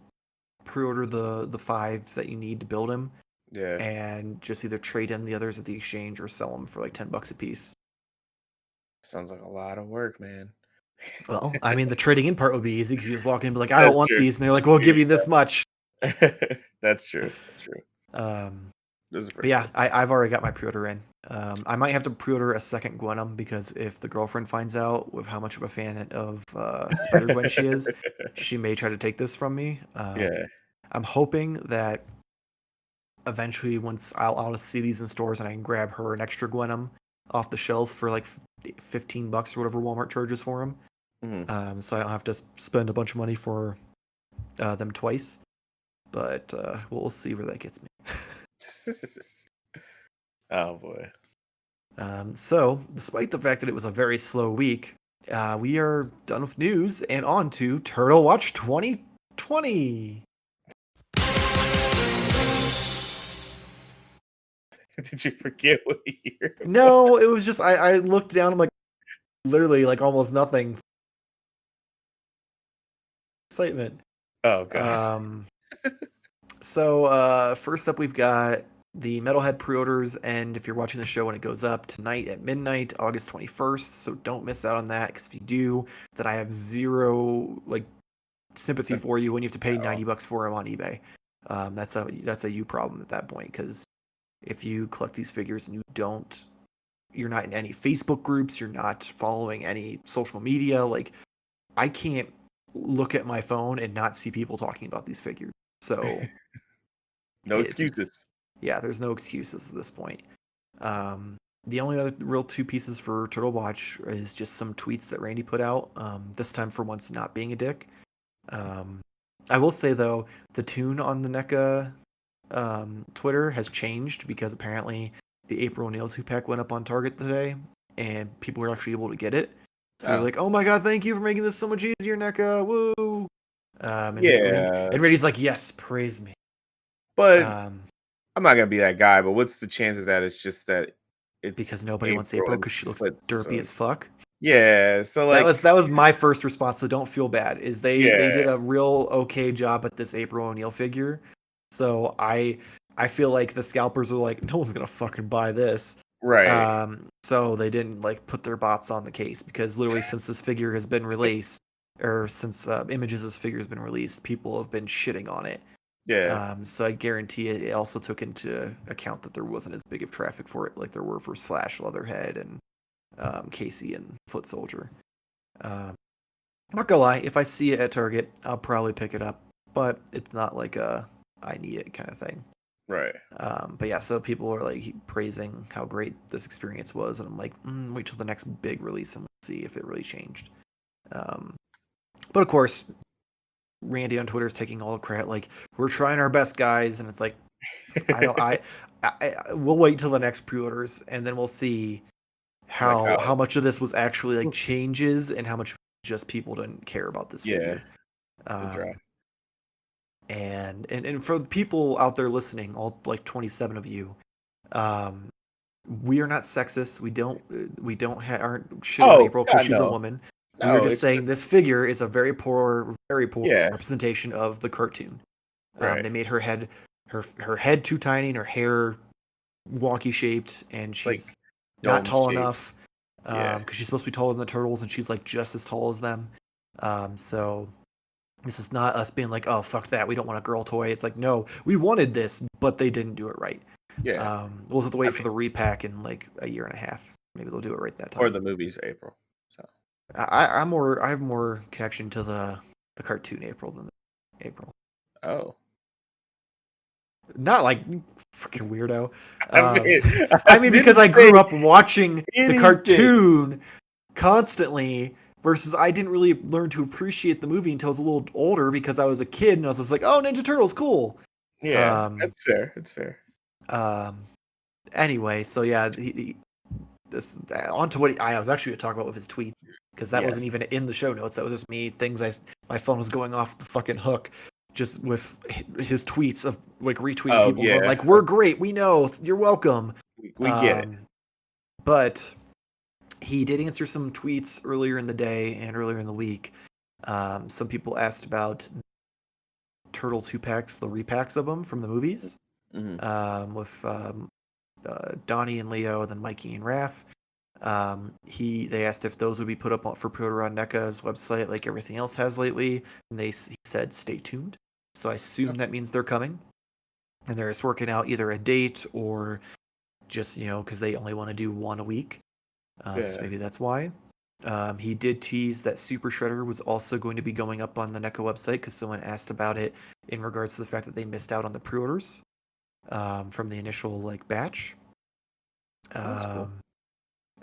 pre-order the 5 that you need to build him. Yeah. And just either trade in the others at the Exchange or sell them for like $10 a piece. Sounds like a lot of work, man. Well, I mean, the trading in part would be easy because you just walk in and be like, I don't That's want true. these. And they're like, we'll give you this much. That's true. That's true. Um, Those are but pretty yeah, cool. I've already got my pre-order in. I might have to pre-order a second Gwenum because if the girlfriend finds out with how much of a fan of Spider-Gwen she is, she may try to take this from me. Yeah. I'm hoping that eventually once I'll just see these in stores and I can grab her an extra Gwenum off the shelf for like $15 or whatever Walmart charges for them. Mhm. So I don't have to spend a bunch of money for them twice. But we'll see where that gets me. Oh boy. So, despite the fact that it was a very slow week, we are done with news and on to Turtle Watch 2020. Did you forget what year it was? No, it was just I looked down. I'm like, literally, like almost nothing. Excitement. Oh god. So first up, we've got the Metalhead pre-orders, and if you're watching the show when it goes up tonight at midnight, August 21st, so don't miss out on that. Because if you do, then I have zero like sympathy for you when you have to pay $90 for them on eBay. That's a you problem at that point, because if you collect these figures and you're not in any Facebook groups, you're not following any social media, like I can't look at my phone and not see people talking about these figures. So No it's excuses. yeah, there's no excuses at this point. The only other real two pieces for Turtle Watch is just some tweets that Randy put out. This time for once not being a dick. I will say though, the tune on the NECA Twitter has changed because apparently the April O'Neil 2-pack went up on Target today, and people were actually able to get it. So they're Oh. like, "Oh my god, thank you for making this so much easier, NECA! Woo!" Yeah. And Randy's like, "Yes, praise me." But Um, I'm not gonna be that guy, but what's the chances that it's just that because it's nobody wants April April and because she looks flits, derpy so as fuck. yeah, so That like was that was my first response. So don't feel bad. Is they yeah, did a real okay job at this April O'Neil figure. So I feel like the scalpers are like, no one's gonna fucking buy this. right. So they didn't like put their bots on the case because literally since this figure has been released, or since images of this figure has been released, people have been shitting on it. Yeah. So I guarantee it also took into account that there wasn't as big of traffic for it like there were for Slash, Leatherhead, and Casey and Foot Soldier. I'm not gonna lie, if I see it at Target, I'll probably pick it up, but it's not like a I need it kind of thing. Right. But yeah, so people are like praising how great this experience was, and I'm like, wait till the next big release and we'll see if it really changed. Um, but of course, Randy on Twitter is taking all the credit, like we're trying our best, guys, and it's like I don't, we'll wait till the next pre-orders, and then we'll see Like how how much of this was actually like changes and how much just people didn't care about this yeah, figure. the draft. And for the people out there listening, all like 27 of you, um, we are not sexist. We aren't shitting on Oh, April because God, she's a no. woman. We are No, just it's saying this just figure is a very poor yeah, representation of the cartoon. right. They made her head too tiny and her hair wonky shaped, and Like she's not dome tall shape. enough Yeah. because she's supposed to be taller than the turtles, and she's like just as tall as them. So this is not us being like, oh fuck that, we don't want a girl toy. It's like, no, we wanted this, but they didn't do it right. Yeah. We'll have to I wait for mean, the repack in like a year and a half. Maybe they'll do it right that or time. the movie's April. So I have more connection to the cartoon April than the April. oh. Not like fucking weirdo. I mean I I mean because didn't I say grew up watching the anything. cartoon constantly versus I didn't really learn to appreciate the movie until I was a little older because I was a kid and I was just like, oh, Ninja Turtles, cool. Yeah, Um, that's fair. It's fair. um, anyway, so yeah, this on to what I was actually going to talk about with his tweet because that wasn't Yes. even in the show notes. That was just me my phone was going off the fucking hook just with his tweets of like retweeting Oh, people going yeah. like, we're great, we know, you're welcome. We get it. But he did answer some tweets earlier in the day and earlier in the week. Some people asked about Turtle 2-packs, the repacks of them from the movies, Mhm. with Donnie and Leo, then Mikey and Raph. They asked if those would be put up for pre-order on NECA's website like everything else has lately, and he said stay tuned. So I assume that means they're coming, and they're just working out either a date or just because they only want to do one a week. So maybe that's why. He did tease that Super Shredder was also going to be going up on the NECA website because someone asked about it in regards to the fact that they missed out on the pre-orders from the initial batch. Cool.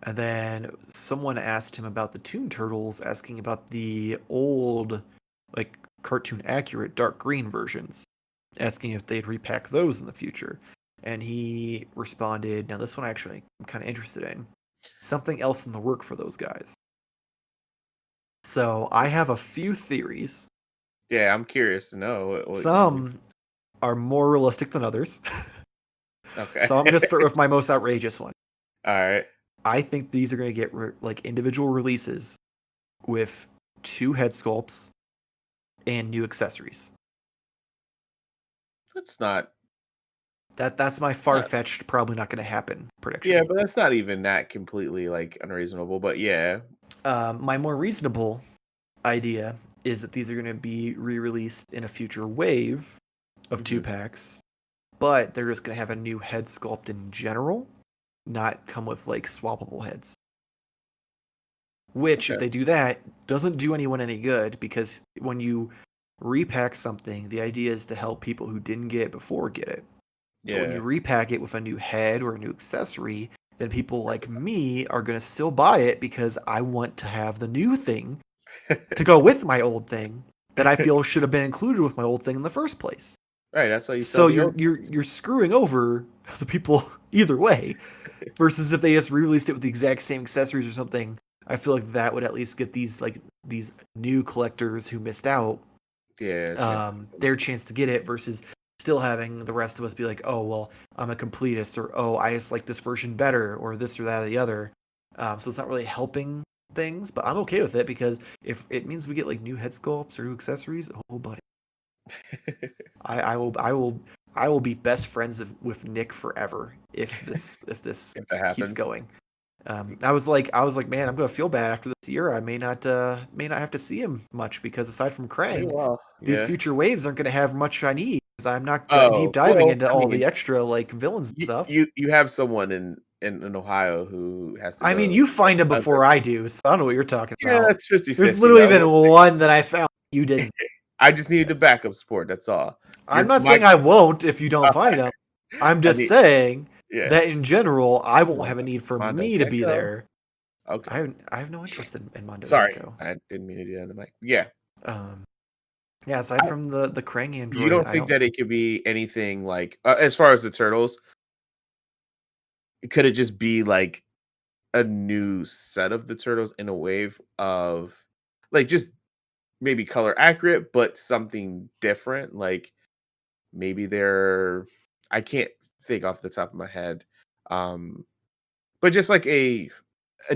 And then someone asked him about the Toon Turtles, asking about the old, cartoon accurate dark green versions, asking if they'd repack those in the future. And he responded, now this one actually I'm kind of interested in. Something else in the work for those guys. So I have a few theories. Yeah, I'm curious to know. Some are more realistic than others. Okay. So I'm going to start with my most outrageous one. All right. I think these are going to get individual releases with 2 head sculpts and new accessories. That's not. That's my far-fetched, probably not going to happen prediction. Yeah, but that's not even that completely unreasonable. But yeah. My more reasonable idea is that these are going to be re-released in a future wave of 2-packs, but they're just going to have a new head sculpt in general, not come with swappable heads. Which, if they do that, doesn't do anyone any good, because when you repack something, the idea is to help people who didn't get it before get it. Yeah. But when you repack it with a new head or a new accessory, then people like me are going to still buy it because I want to have the new thing to go with my old thing that I feel should have been included with my old thing in the first place. Right, that's how you sell. So you're screwing over the people either way. Versus if they just re-released it with the exact same accessories or something, I feel like that would at least get these new collectors who missed out, their chance to get it, versus still having the rest of us be like, oh well, I'm a completist, or oh, I just like this version better, or this or that or the other. So it's not really helping things, but I'm okay with it because if it means we get new head sculpts or new accessories, oh buddy, I will be best friends with Nick forever if this keeps going. I was like, man, I'm gonna feel bad after this year. I may not have to see him much because aside from Krang, these future waves aren't gonna have much I need because I'm not deep diving into all the extra villains and stuff. You have someone in Ohio who has to. I mean, you find him before I do, so I don't know what you're talking about. Yeah, that's 50-50. There's literally been one that I found. You didn't. I just needed the backup support. That's all. I'm not saying I won't if you don't find them. I'm just saying that in general, I won't have a need for me to be there. Okay. I have no interest in Mondo. Sorry, Echo. I didn't mean to do that on the mic. Yeah. Yeah. Aside from the Krang android, you don't think that it could be anything as far as the turtles? Could it just be a new set of the turtles in a wave of just maybe color accurate, but something different? Maybe they're, I can't think off the top of my head, but just a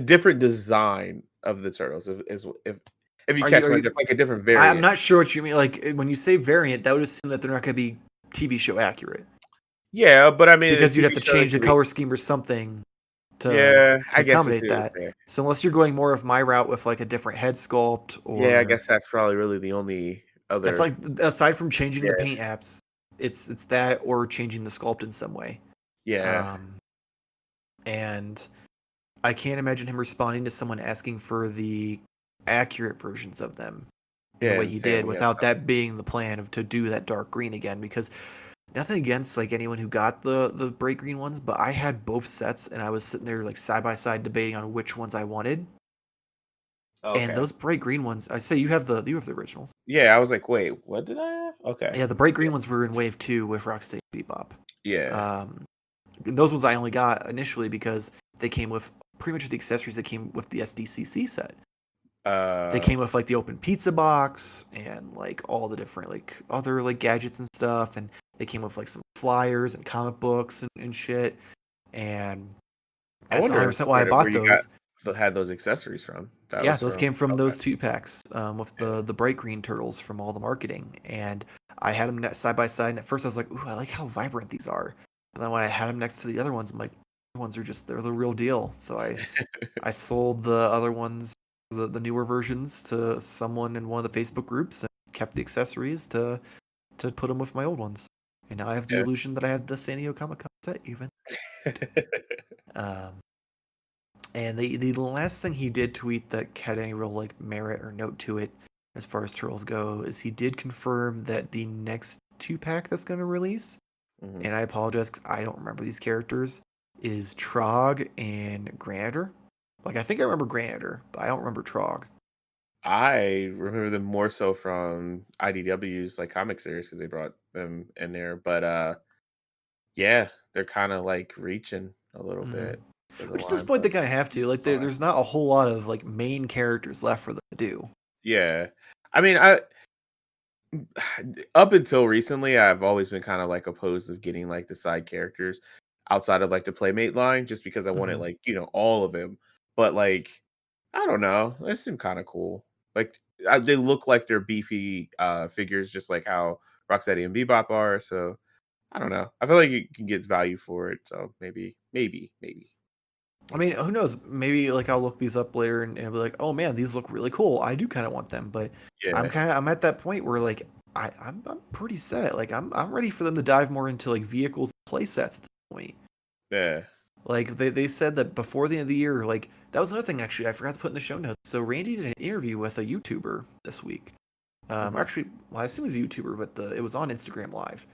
different design of the turtles. If you catch my drift, a different variant. I'm not sure what you mean. When you say variant, that would assume that they're not going to be TV show accurate. Yeah, but I mean, because you'd have to change the color scheme or something to accommodate that. So unless you're going more of my route with a different head sculpt, or I guess that's probably really the only other. It's aside from changing the paint apps, it's that or changing the sculpt in some way. Yeah. And I can't imagine him responding to someone asking for the accurate versions of them the way he did, without that being the plan to do that dark green again. Because nothing against anyone who got the bright green ones, but I had both sets and I was sitting there side by side debating on which ones I wanted. Okay. And those bright green ones, I say you have the originals. Yeah, I was like, wait, what did I have? Okay. Yeah, the bright green ones were in wave 2 with Rocksteady Bebop. Yeah. Those ones I only got initially because they came with pretty much the accessories that came with the SDCC set. They came with the open pizza box and all the different other gadgets and stuff, and they came with some flyers and comic books and shit. And that's 100% why I bought those. Had those accessories from? Those came from those 2-packs with the bright green turtles from all the marketing, and I had them side by side. And at first I was like, "Ooh, I like how vibrant these are." But then when I had them next to the other ones, I'm like, ones are they're the real deal. So I sold the other ones, the newer versions, to someone in one of the Facebook groups and kept the accessories to put them with my old ones. And now I have the Yeah. illusion that I have the San Diego Comic-Con set even. Um, and the last thing he did tweet that had any real like merit or note to it, as far as turtles go, is he did confirm that the next 2-pack that's going to release, Mhm. and I apologize because I don't remember these characters, is Trog and Granator. Like, I think I remember Granator, but I don't remember Trog. I remember them more so from IDW's like comic series because they brought them in there. But yeah, they're kind of like reaching a little Mm. bit for the Which at this line, point but they kind of have to. Like, fine. there's not a whole lot of like main characters left for them to do. Yeah, I mean, I up until recently, I've always been kind of like opposed of getting like the side characters outside of like the playmate line, just because I wanted Mm-hmm. like all of them. But like, I don't know, they seem kind of cool. Like they look like they're beefy figures, just like how Rocksteady and Bebop are. So I don't know. I feel like you can get value for it. So maybe. I mean, who knows? Maybe like I'll look these up later and be like, oh man, these look really cool. I do kind of want them, but Yeah, I'm at that point where like I'm pretty set. Like I'm ready for them to dive more into like vehicles and play sets at this point. yeah. Like they said that before the end of the year, like that was another thing actually I forgot to put in the show notes. So Randy did an interview with a YouTuber this week. Hmm. Actually, well, I assume he's a YouTuber, but it was on Instagram Live.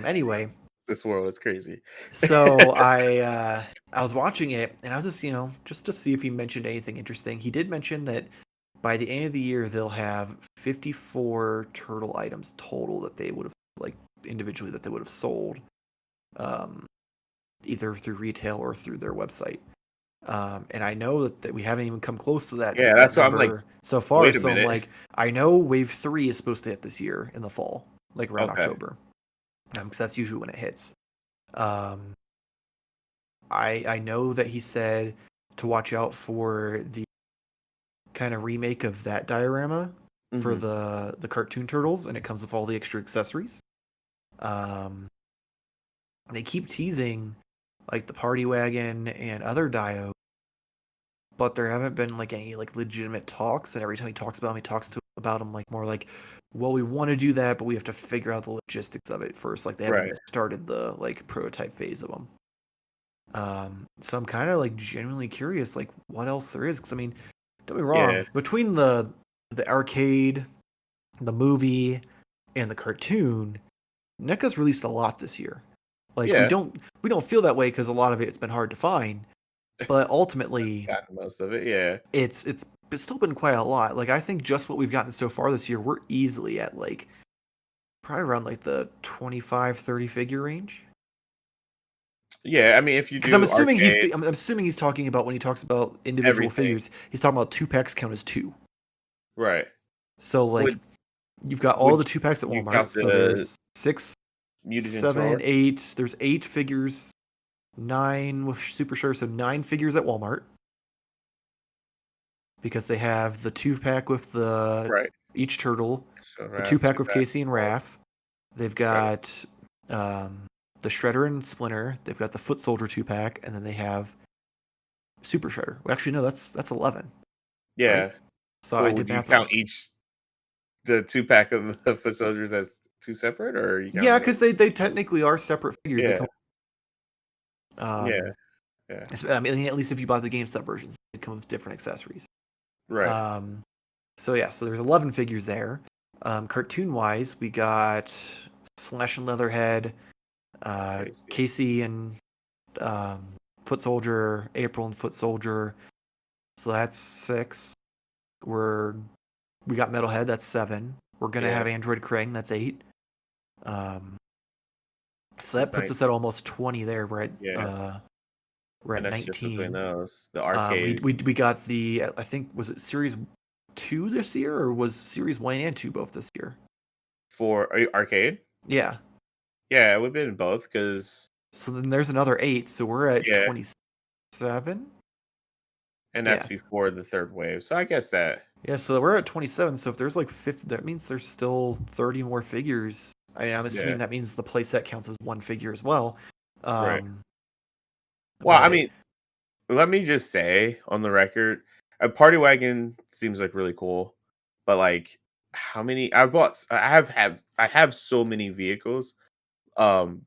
Anyway, This world is crazy. so I was watching it and I was just just to see if he mentioned anything interesting. He did mention that by the end of the year they'll have 54 turtle items total that they would have like individually that they would have sold, um, either through retail or through their website. And I know that we haven't even come close to Yeah, that that's why I'm like, number so far. wait a So I'm minute. like, I know Wave 3 is supposed to hit this year in the fall, like around Okay. October, because that's usually when it hits. Um, I know that he said to watch out for the kind of remake of that diorama for Hmm. the cartoon turtles, and it comes with all the extra accessories. Um, they keep teasing like the party wagon and other dio, but there haven't been like any like legitimate talks. And every time he talks about them, he talks about them like more like, well, we want to do that, but we have to figure out the logistics of it first. Like they haven't Right. even started the like prototype phase of them. So I'm kind of like genuinely curious, like what else there is. Because I mean, don't be Yeah. wrong, between the arcade, the movie, and the cartoon, NECA's released a lot this year. Like Yeah. we don't feel that way because a lot of it's been hard to find, but ultimately Gotten most of it. Yeah. it's still been quite a lot. Like I think just what we've gotten so far this year, we're easily at like probably around like the 25-30 figure range. Yeah. I mean, if you Because I'm do assuming arcade, I'm assuming he's talking about when he talks about individual everything. figures, he's talking about 2-packs count as two. Right. So like Would you've got all would the 2-packs at you Walmart. count So the there's 6, mutagen 7, controller? 8. There's 8 figures, 9 with Super Sure. So 9 figures at Walmart because they have the 2-pack with the Right. each turtle, So the Raph, 2-pack two with pack, Casey and Hulk, Raph. They've Shredder. got the Shredder and Splinter. They've got the Foot Soldier 2-pack, and then they have Super Shredder. Well, actually, no, that's 11, right? Yeah. So I Well, did would you math wrong. count each the 2 pack of the foot soldiers as two separate, or are you Yeah, counting them? because they technically are separate figures. They Yeah. come. Yeah. Um, Yeah. I mean, at least if you bought the GameStop versions, they come with different accessories. Right. Um, so yeah, so there's 11 figures there. Cartoon wise, we got Slash and Leatherhead, Crazy. Casey and um, Foot Soldier, April and Foot Soldier. So that's 6. We're we got Metalhead. That's 7. We're gonna Yeah. have Android Krang. That's 8. Um, so That's that puts nice. us at almost 20 there. Yeah. We're at And that's just between 19. those. The arcade We got the I think was it Series 2 this year or was Series 1 and 2 both this year? for arcade. Yeah. Yeah, it would have been both because So then there's another 8. So we're at yeah, 27. and that's Yeah. before the third wave. So I guess that Yeah, so we're at 27. So if there's like 50, that means there's still 30 more figures. I'm yeah, assuming that means the playset counts as one figure as well. right. Um, Well, I But mean, let me just say on the record, a party wagon seems like really cool, but like how many I have so many vehicles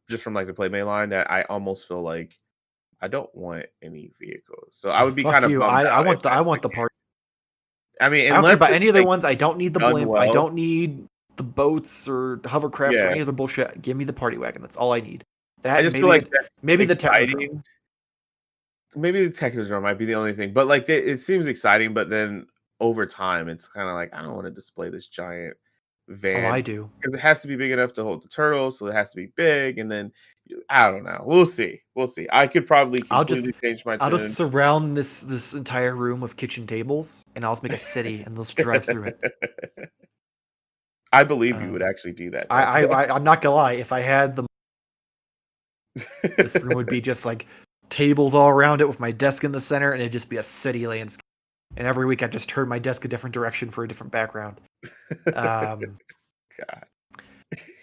just from like the Playmate line that I almost feel like I don't want any vehicles. So I oh, would be fuck kind of you. bummed I out if want that's the the part. case. I mean, I don't care unless about it's any other like ones. I don't need the done blimp. I well. don't need the boats or hovercrafts or Yeah. any other bullshit. Give me the party wagon. That's all I need. I That and just feel like that's maybe the Technodrome. exciting. Maybe the Technodrome might be the only thing, but like it seems exciting, but then over time, it's kind of like I don't want to display this giant Oh, I van do. because it has to be big enough to hold the turtles, so it has to be big, and then I don't know. We'll see. We'll see. I could probably I'll completely just change my I'll just tune. surround this entire room with kitchen tables, and I'll just make a city, and they'll just drive through it. I believe you would Um, actually do that, though. I'm not gonna lie. If I had the this room would be just like tables all around it with my desk in the center, and it'd just be a city landscape. And every week I just turn my desk a different direction for a different background. Um, God,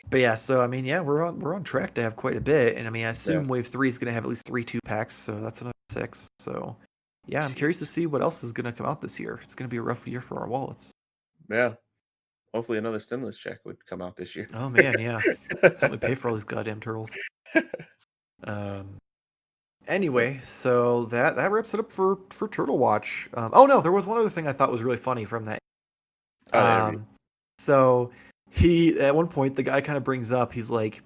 but yeah, so I mean, yeah, we're on track to have quite a bit, and I mean, I yeah. assume Wave 3 is gonna have at least 3 2-packs, so that's another 6. So yeah, I'm curious to Jeez. see what else is gonna come out this year. It's gonna be a rough year for our wallets. Yeah. Hopefully, another stimulus check would come out this year. Oh man, yeah, help me pay for all these goddamn turtles. Um, But anyway, so that wraps it up for Turtle Watch. Oh no, there was one other thing I thought was really funny from that. oh, the interview. Um, so he at one point the guy kind of brings up he's like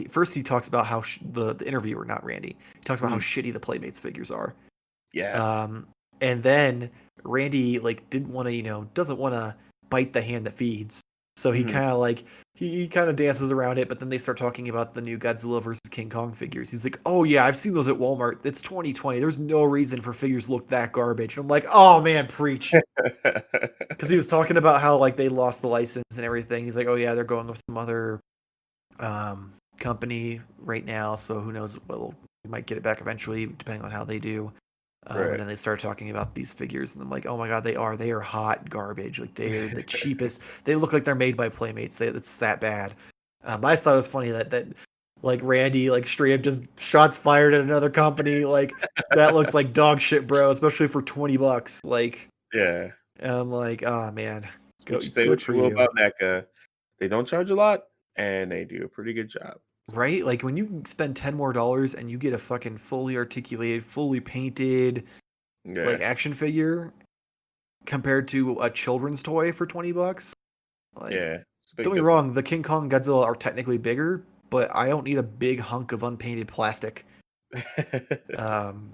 first he talks about how the interviewer, not Randy, he talks about how Mhm. shitty the Playmates figures are. Yes. Um, and then Randy like didn't want to, doesn't want to bite the hand that feeds. So he Mhm. kind of like he kind of dances around it, but then they start talking about the new Godzilla versus King Kong figures. He's like, "Oh yeah, I've seen those at Walmart. It's 2020. There's no reason for figures to look that garbage." And I'm like, "Oh man, preach." Because he was talking about how like they lost the license and everything. He's like, "Oh yeah, they're going with some other company right now, so who knows? Well, we might get it back eventually, depending on how they do." And Right. then they start talking about these figures, and I'm like, "Oh my god, they are hot garbage. Like they're the cheapest. They look like they're made by Playmates. It's that bad." But I just thought it was funny that like Randy like straight up just shots fired at another company. Like that looks like dog shit, bro. Especially for $20. Like Yeah. and I'm like, oh man, Which say good what for you will you. about NECA, they don't charge a lot, and they do a pretty good job. So, Right? Like when you can spend $10 more and you get a fucking fully articulated, fully painted like yeah, action figure compared to a children's toy for $20. Like, yeah, it's a don't big get me difference. wrong, the King Kong Godzilla are technically bigger, but I don't need a big hunk of unpainted plastic. Um,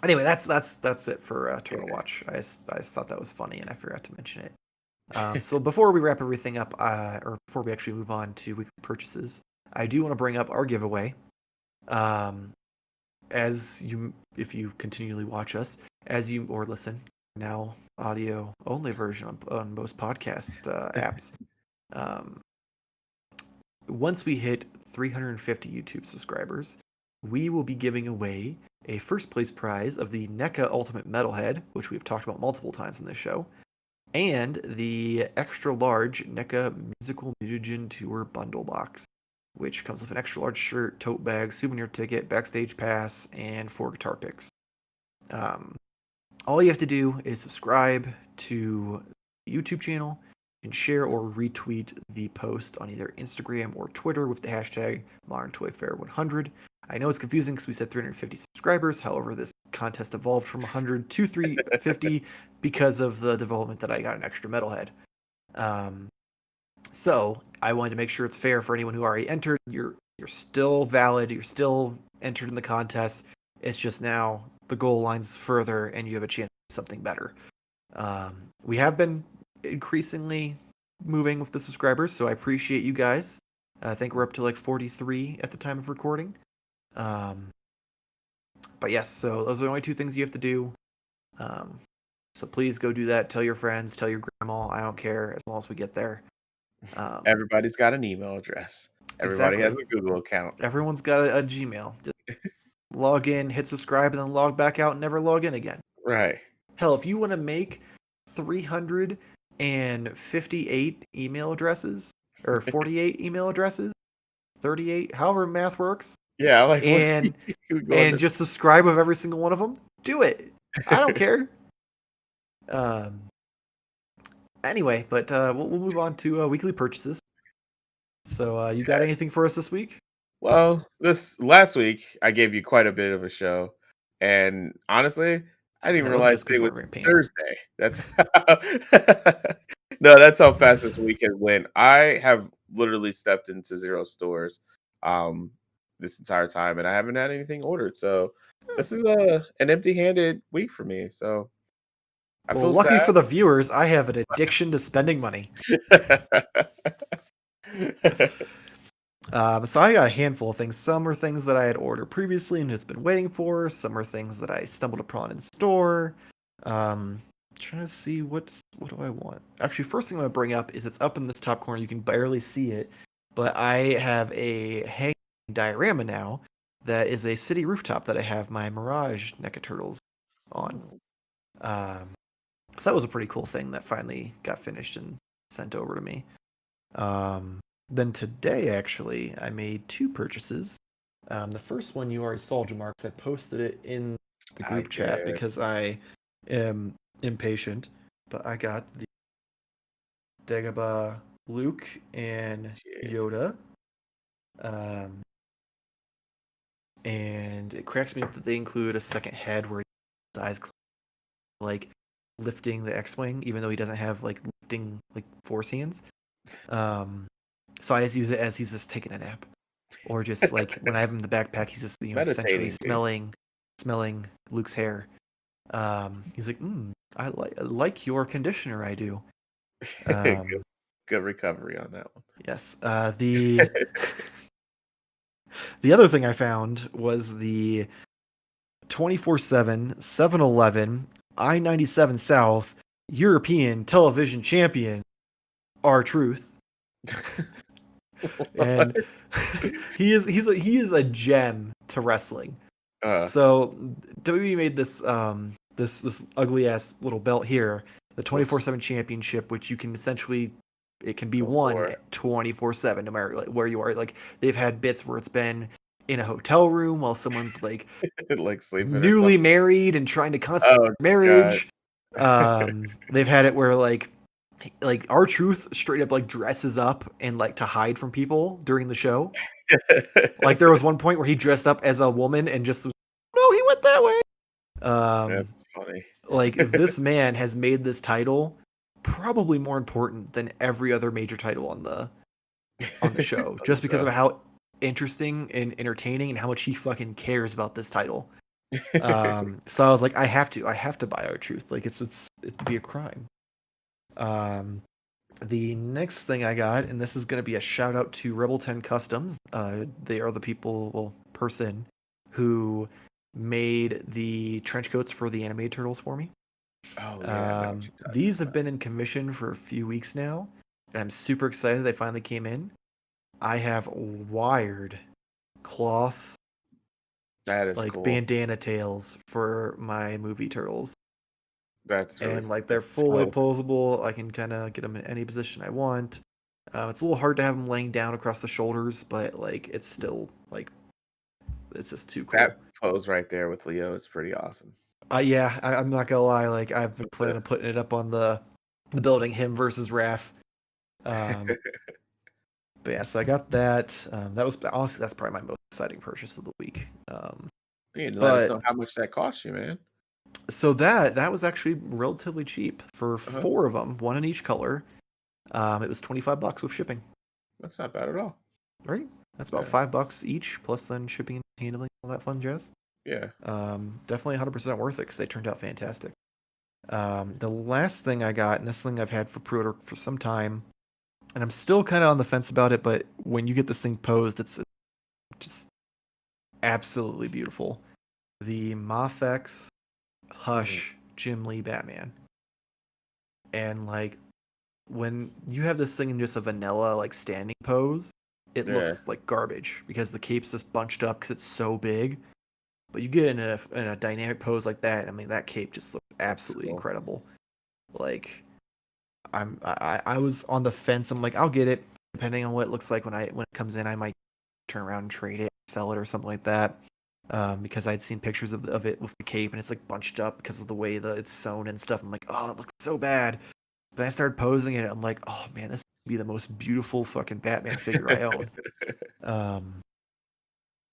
anyway, that's it for Turtle Yeah. Watch. I just thought that was funny and I forgot to mention it. So before we wrap everything up, or before we actually move on to weekly purchases, I do want to bring up our giveaway. Um, as you, if you continually watch us, as you or listen now, audio only version on most podcast apps. Um, once we hit 350 YouTube subscribers, we will be giving away a first place prize of the NECA Ultimate Metalhead, which we've talked about multiple times in this show, and the extra large NECA Musical Mutagen Tour bundle box, which comes with an extra large shirt, tote bag, souvenir ticket, backstage pass, and 4 guitar picks. Um, all you have to do is subscribe to the YouTube channel and share or retweet the post on either Instagram or Twitter with the hashtag ModernToyFair100. I know it's confusing because we said 350 subscribers. However, this contest evolved from 100 to 350 because of the development that I got an extra metalhead. Um, so I wanted to make sure it's fair for anyone who already entered. You're still valid. You're still entered in the contest. It's just now the goal line's further, and you have a chance at something better. We have been increasingly moving with the subscribers, so I appreciate you guys. I think we're up to like 43 at the time of recording. Um, but yes, so those are the only 2 things you have to do. Um, so please go do that. Tell your friends, tell your grandma. I don't care as long as we get there. Um, Everybody's got an email address. Everybody has exactly. a Google account. Everyone's got a Gmail. Just log in, hit subscribe, and then log back out and never log in again. Right. Hell, if you want to make 358 email addresses or 48 email addresses, 38, however math works, Yeah, like what? and You going and to? just subscribe with every single one of them. Do it. I don't care. Um, anyway, but we'll move on to weekly purchases. So you got anything for us this week? Well, this last week I gave you quite a bit of a show, and honestly, I didn't And even that wasn't realize just it because we're was wearing pants. Thursday. That's no, that's how fast this weekend went. I have literally stepped into zero stores um this entire time, and I haven't had anything ordered. So Huh. this is an empty-handed week for me. So I Well, feel lucky sad. for the viewers, I have an addiction to spending money. So I got a handful of things. Some are things that I had ordered previously and just been waiting for. Some are things that I stumbled upon in store. Trying to see what do I want. Actually, first thing I'm gonna bring up is it's up in this top corner. You can barely see it, but I have a hanging diorama now that is a city rooftop that I have my Mirage Neca Turtles on. Um, so that was a pretty cool thing that finally got finished and sent over to me. Um, then today, actually, I made two purchases. The first one you already saw, Jamarcus. I posted it in the I group chat did. because I am impatient. But I got the Dagobah Luke and Jeez. Yoda. Um, and it cracks me up that they include a second head where his eyes like lifting the X-wing, even though he doesn't have like lifting like force hands. Um, so I just use it as he's just taking a nap, or just like when I have him in the backpack, he's just essentially Meditating, dude. smelling Luke's hair. He's like, I like your conditioner. I do. good, Um, good recovery on that one. yes. The other thing I found was the 24/7 7-Eleven I-97 South European Television Champion R-Truth. What? And he is a gem to wrestling. Uh, So WWE made this ugly ass little belt here, the whoops. 24/7 championship, which you can essentially it can be Go won for 24/7 no matter like where you are. Like they've had bits where it's been in a hotel room while someone's like it. Like sleeping or newly something. married and trying to consummate Oh god. marriage. They've had it where like our truth straight up like dresses up and like to hide from people during the show. Like there was one point where he dressed up as a woman and just no, he went that way. Um, That's funny. like this man has made this title probably more important than every other major title on the show, On the just because of show. how interesting and entertaining and how much he fucking cares about this title. So I was like, I have to buy our truth. Like it'd be a crime. Um, the next thing I got, and this is going to be a shout out to Rebel 10 Customs. They are the person who made the trench coats for the animated turtles for me. Oh yeah, I know what you're talking These have been in commission for a few weeks now, and I'm super excited they finally came in. I have wired cloth That is like cool. bandana tails for my movie turtles. That's really And like they're that's fully so opposable. I can kind of get them in any position I want. It's a little hard to have them laying down across the shoulders, but like it's still like it's just too cool. that pose right there with Leo is pretty awesome. Yeah, I'm not gonna lie. Like I've been planning on putting it up on the building, him versus Raph. Um, but yeah, so I got that. That was honestly that's probably my most exciting purchase of the week. You need to let us But know how much that cost you, man. so that was actually relatively cheap for Uh-huh. four of them, one in each color. It was $25 with shipping. That's not bad at all. Right? That's about Yeah. $5 each, plus then shipping and handling, all that fun jazz. Yeah. Definitely 100% worth it because they turned out fantastic. The last thing I got, and this thing I've had for pre-order for some time, and I'm still kind of on the fence about it, but when you get this thing posed, it's just absolutely beautiful. The Mafex Mhm. Hush Jim Lee Batman. And like when you have this thing in just a vanilla like standing pose, it Yeah. looks like garbage because the cape's just bunched up because it's so big. But you get in a dynamic pose like that, I mean that cape just looks That's absolutely cool. incredible. Like I was on the fence. I'm like, I'll get it. Depending on what it looks like when it comes in, I might turn around and trade it. sell it or something like that. Because I'd seen pictures of it with the cape and it's like bunched up because of the way that it's sewn and stuff. I'm like, oh, it looks so bad. But I started posing it. I'm like, oh man, this would be the most beautiful fucking Batman figure I own.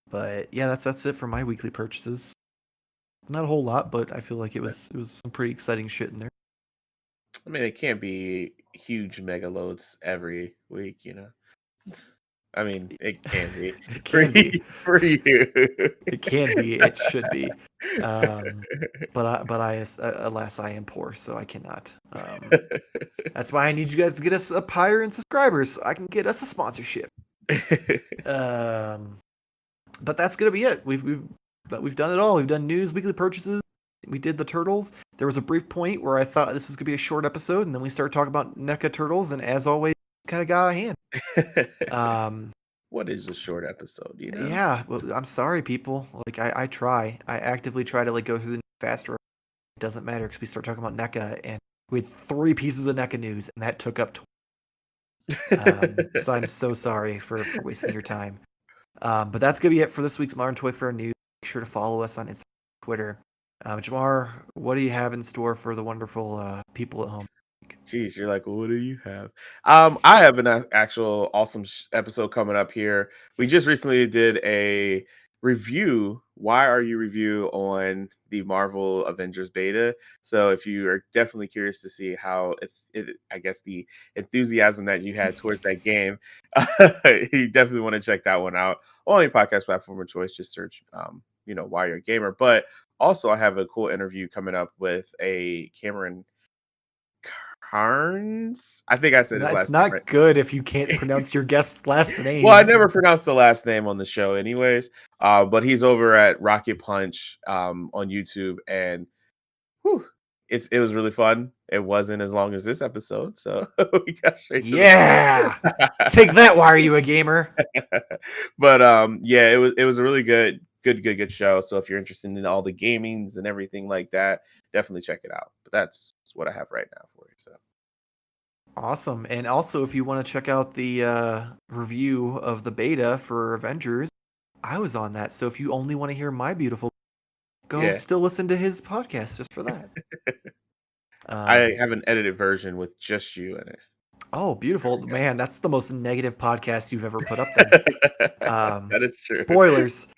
But yeah, that's it for my weekly purchases. Not a whole lot, but I feel like it was some pretty exciting shit in there. I mean, it can't be huge mega loads every week, you know. I mean, it can be It for can be. for you. It can be. It should be. But alas, I am poor, so I cannot. That's why I need you guys to get us up higher in subscribers, so I can get us a sponsorship. But that's gonna be it. We've done it all. We've done news, weekly purchases. We did the turtles. There was a brief point where I thought this was gonna be a short episode, and then we started talking about NECA turtles, and as always, kind of got out of hand. What is a short episode, you know? Yeah, well, I'm sorry, people. Like I try. I actively try to like go through the news faster. It doesn't matter because we start talking about NECA, and we had 3 pieces of NECA news, and that took up. So I'm so sorry for wasting your time. But that's gonna be it for this week's Modern Toy Fair news. Make sure to follow us on Instagram, Twitter. Jamar, what do you have in store for the wonderful people at home? Jeez, you're like, what do you have? I have an actual awesome episode coming up here. We just recently did a review. Why are you review on the Marvel Avengers beta? So if you are definitely curious to see how I guess the enthusiasm that you had towards that game, you definitely want to check that one out on any podcast platform of choice. Just search, why you're a gamer. But also, I have a cool interview coming up with a Cameron Carnes. I think I said his That's last name not good if you can't pronounce your guest's last name. Well, I never pronounced the last name on the show, anyways. But he's over at Rocket Punch on YouTube, and it was really fun. It wasn't as long as this episode, so we got straight to Yeah, the take that. Why are you a gamer? But yeah, it was a really good show. So if you're interested in all the gamings and everything like that, definitely check it out. But that's what I have right now for you. So. Awesome. And also, if you want to check out the review of the beta for Avengers, I was on that. So if you only want to hear my beautiful, go still listen to his podcast just for that. I have an edited version with just you in it. Oh, beautiful. Man, that's the most negative podcast you've ever put up then. That is true. Spoilers.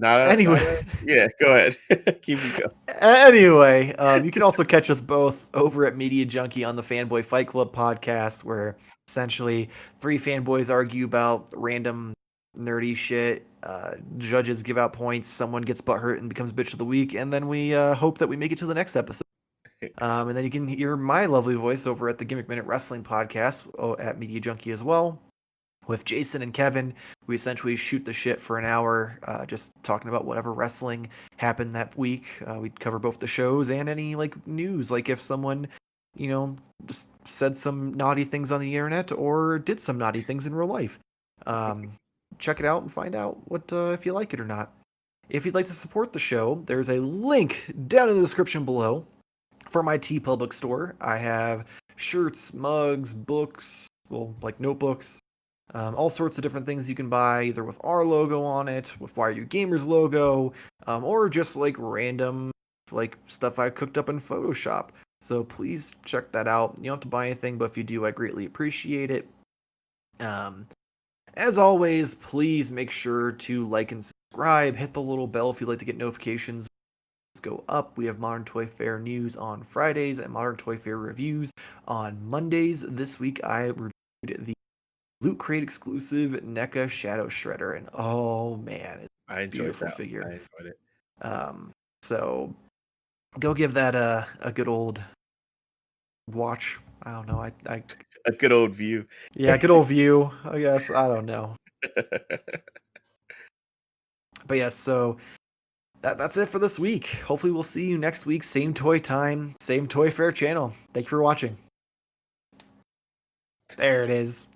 Anyway. Yeah, go ahead. Keep it going. Anyway, you can also catch us both over at Media Junkie on the Fanboy Fight Club podcast, where essentially 3 fanboys argue about random nerdy shit. Judges give out points. Someone gets butthurt and becomes bitch of the week, and then we hope that we make it to the next episode. And then you can hear my lovely voice over at the Gimmick Minute Wrestling podcast at Media Junkie as well. With Jason and Kevin, we essentially shoot the shit for an hour, just talking about whatever wrestling happened that week. We'd cover both the shows and any like news, like if someone, just said some naughty things on the internet or did some naughty things in real life. Check it out and find out what if you like it or not. If you'd like to support the show, there's a link down in the description below for my TeePublic store. I have shirts, mugs, books, like notebooks. All sorts of different things you can buy, either with our logo on it, with Why Are You Gamers logo, or just like random like stuff I cooked up in Photoshop. So please check that out. You don't have to buy anything, but if you do, I greatly appreciate it. As always, please make sure to like and subscribe. Hit the little bell if you'd like to get notifications. Go up. We have Modern Toy Fair news on Fridays and Modern Toy Fair reviews on Mondays. This week I reviewed the Loot Crate exclusive NECA Shadow Shredder, and oh man, it's a beautiful figure. I enjoyed it. So go give that a good old watch. I don't know. A good old view. Yeah, good old view. I guess I don't know. But yes, so that's it for this week. Hopefully, we'll see you next week. Same toy time, same Toy Fair channel. Thank you for watching. There it is.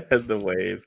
The wave.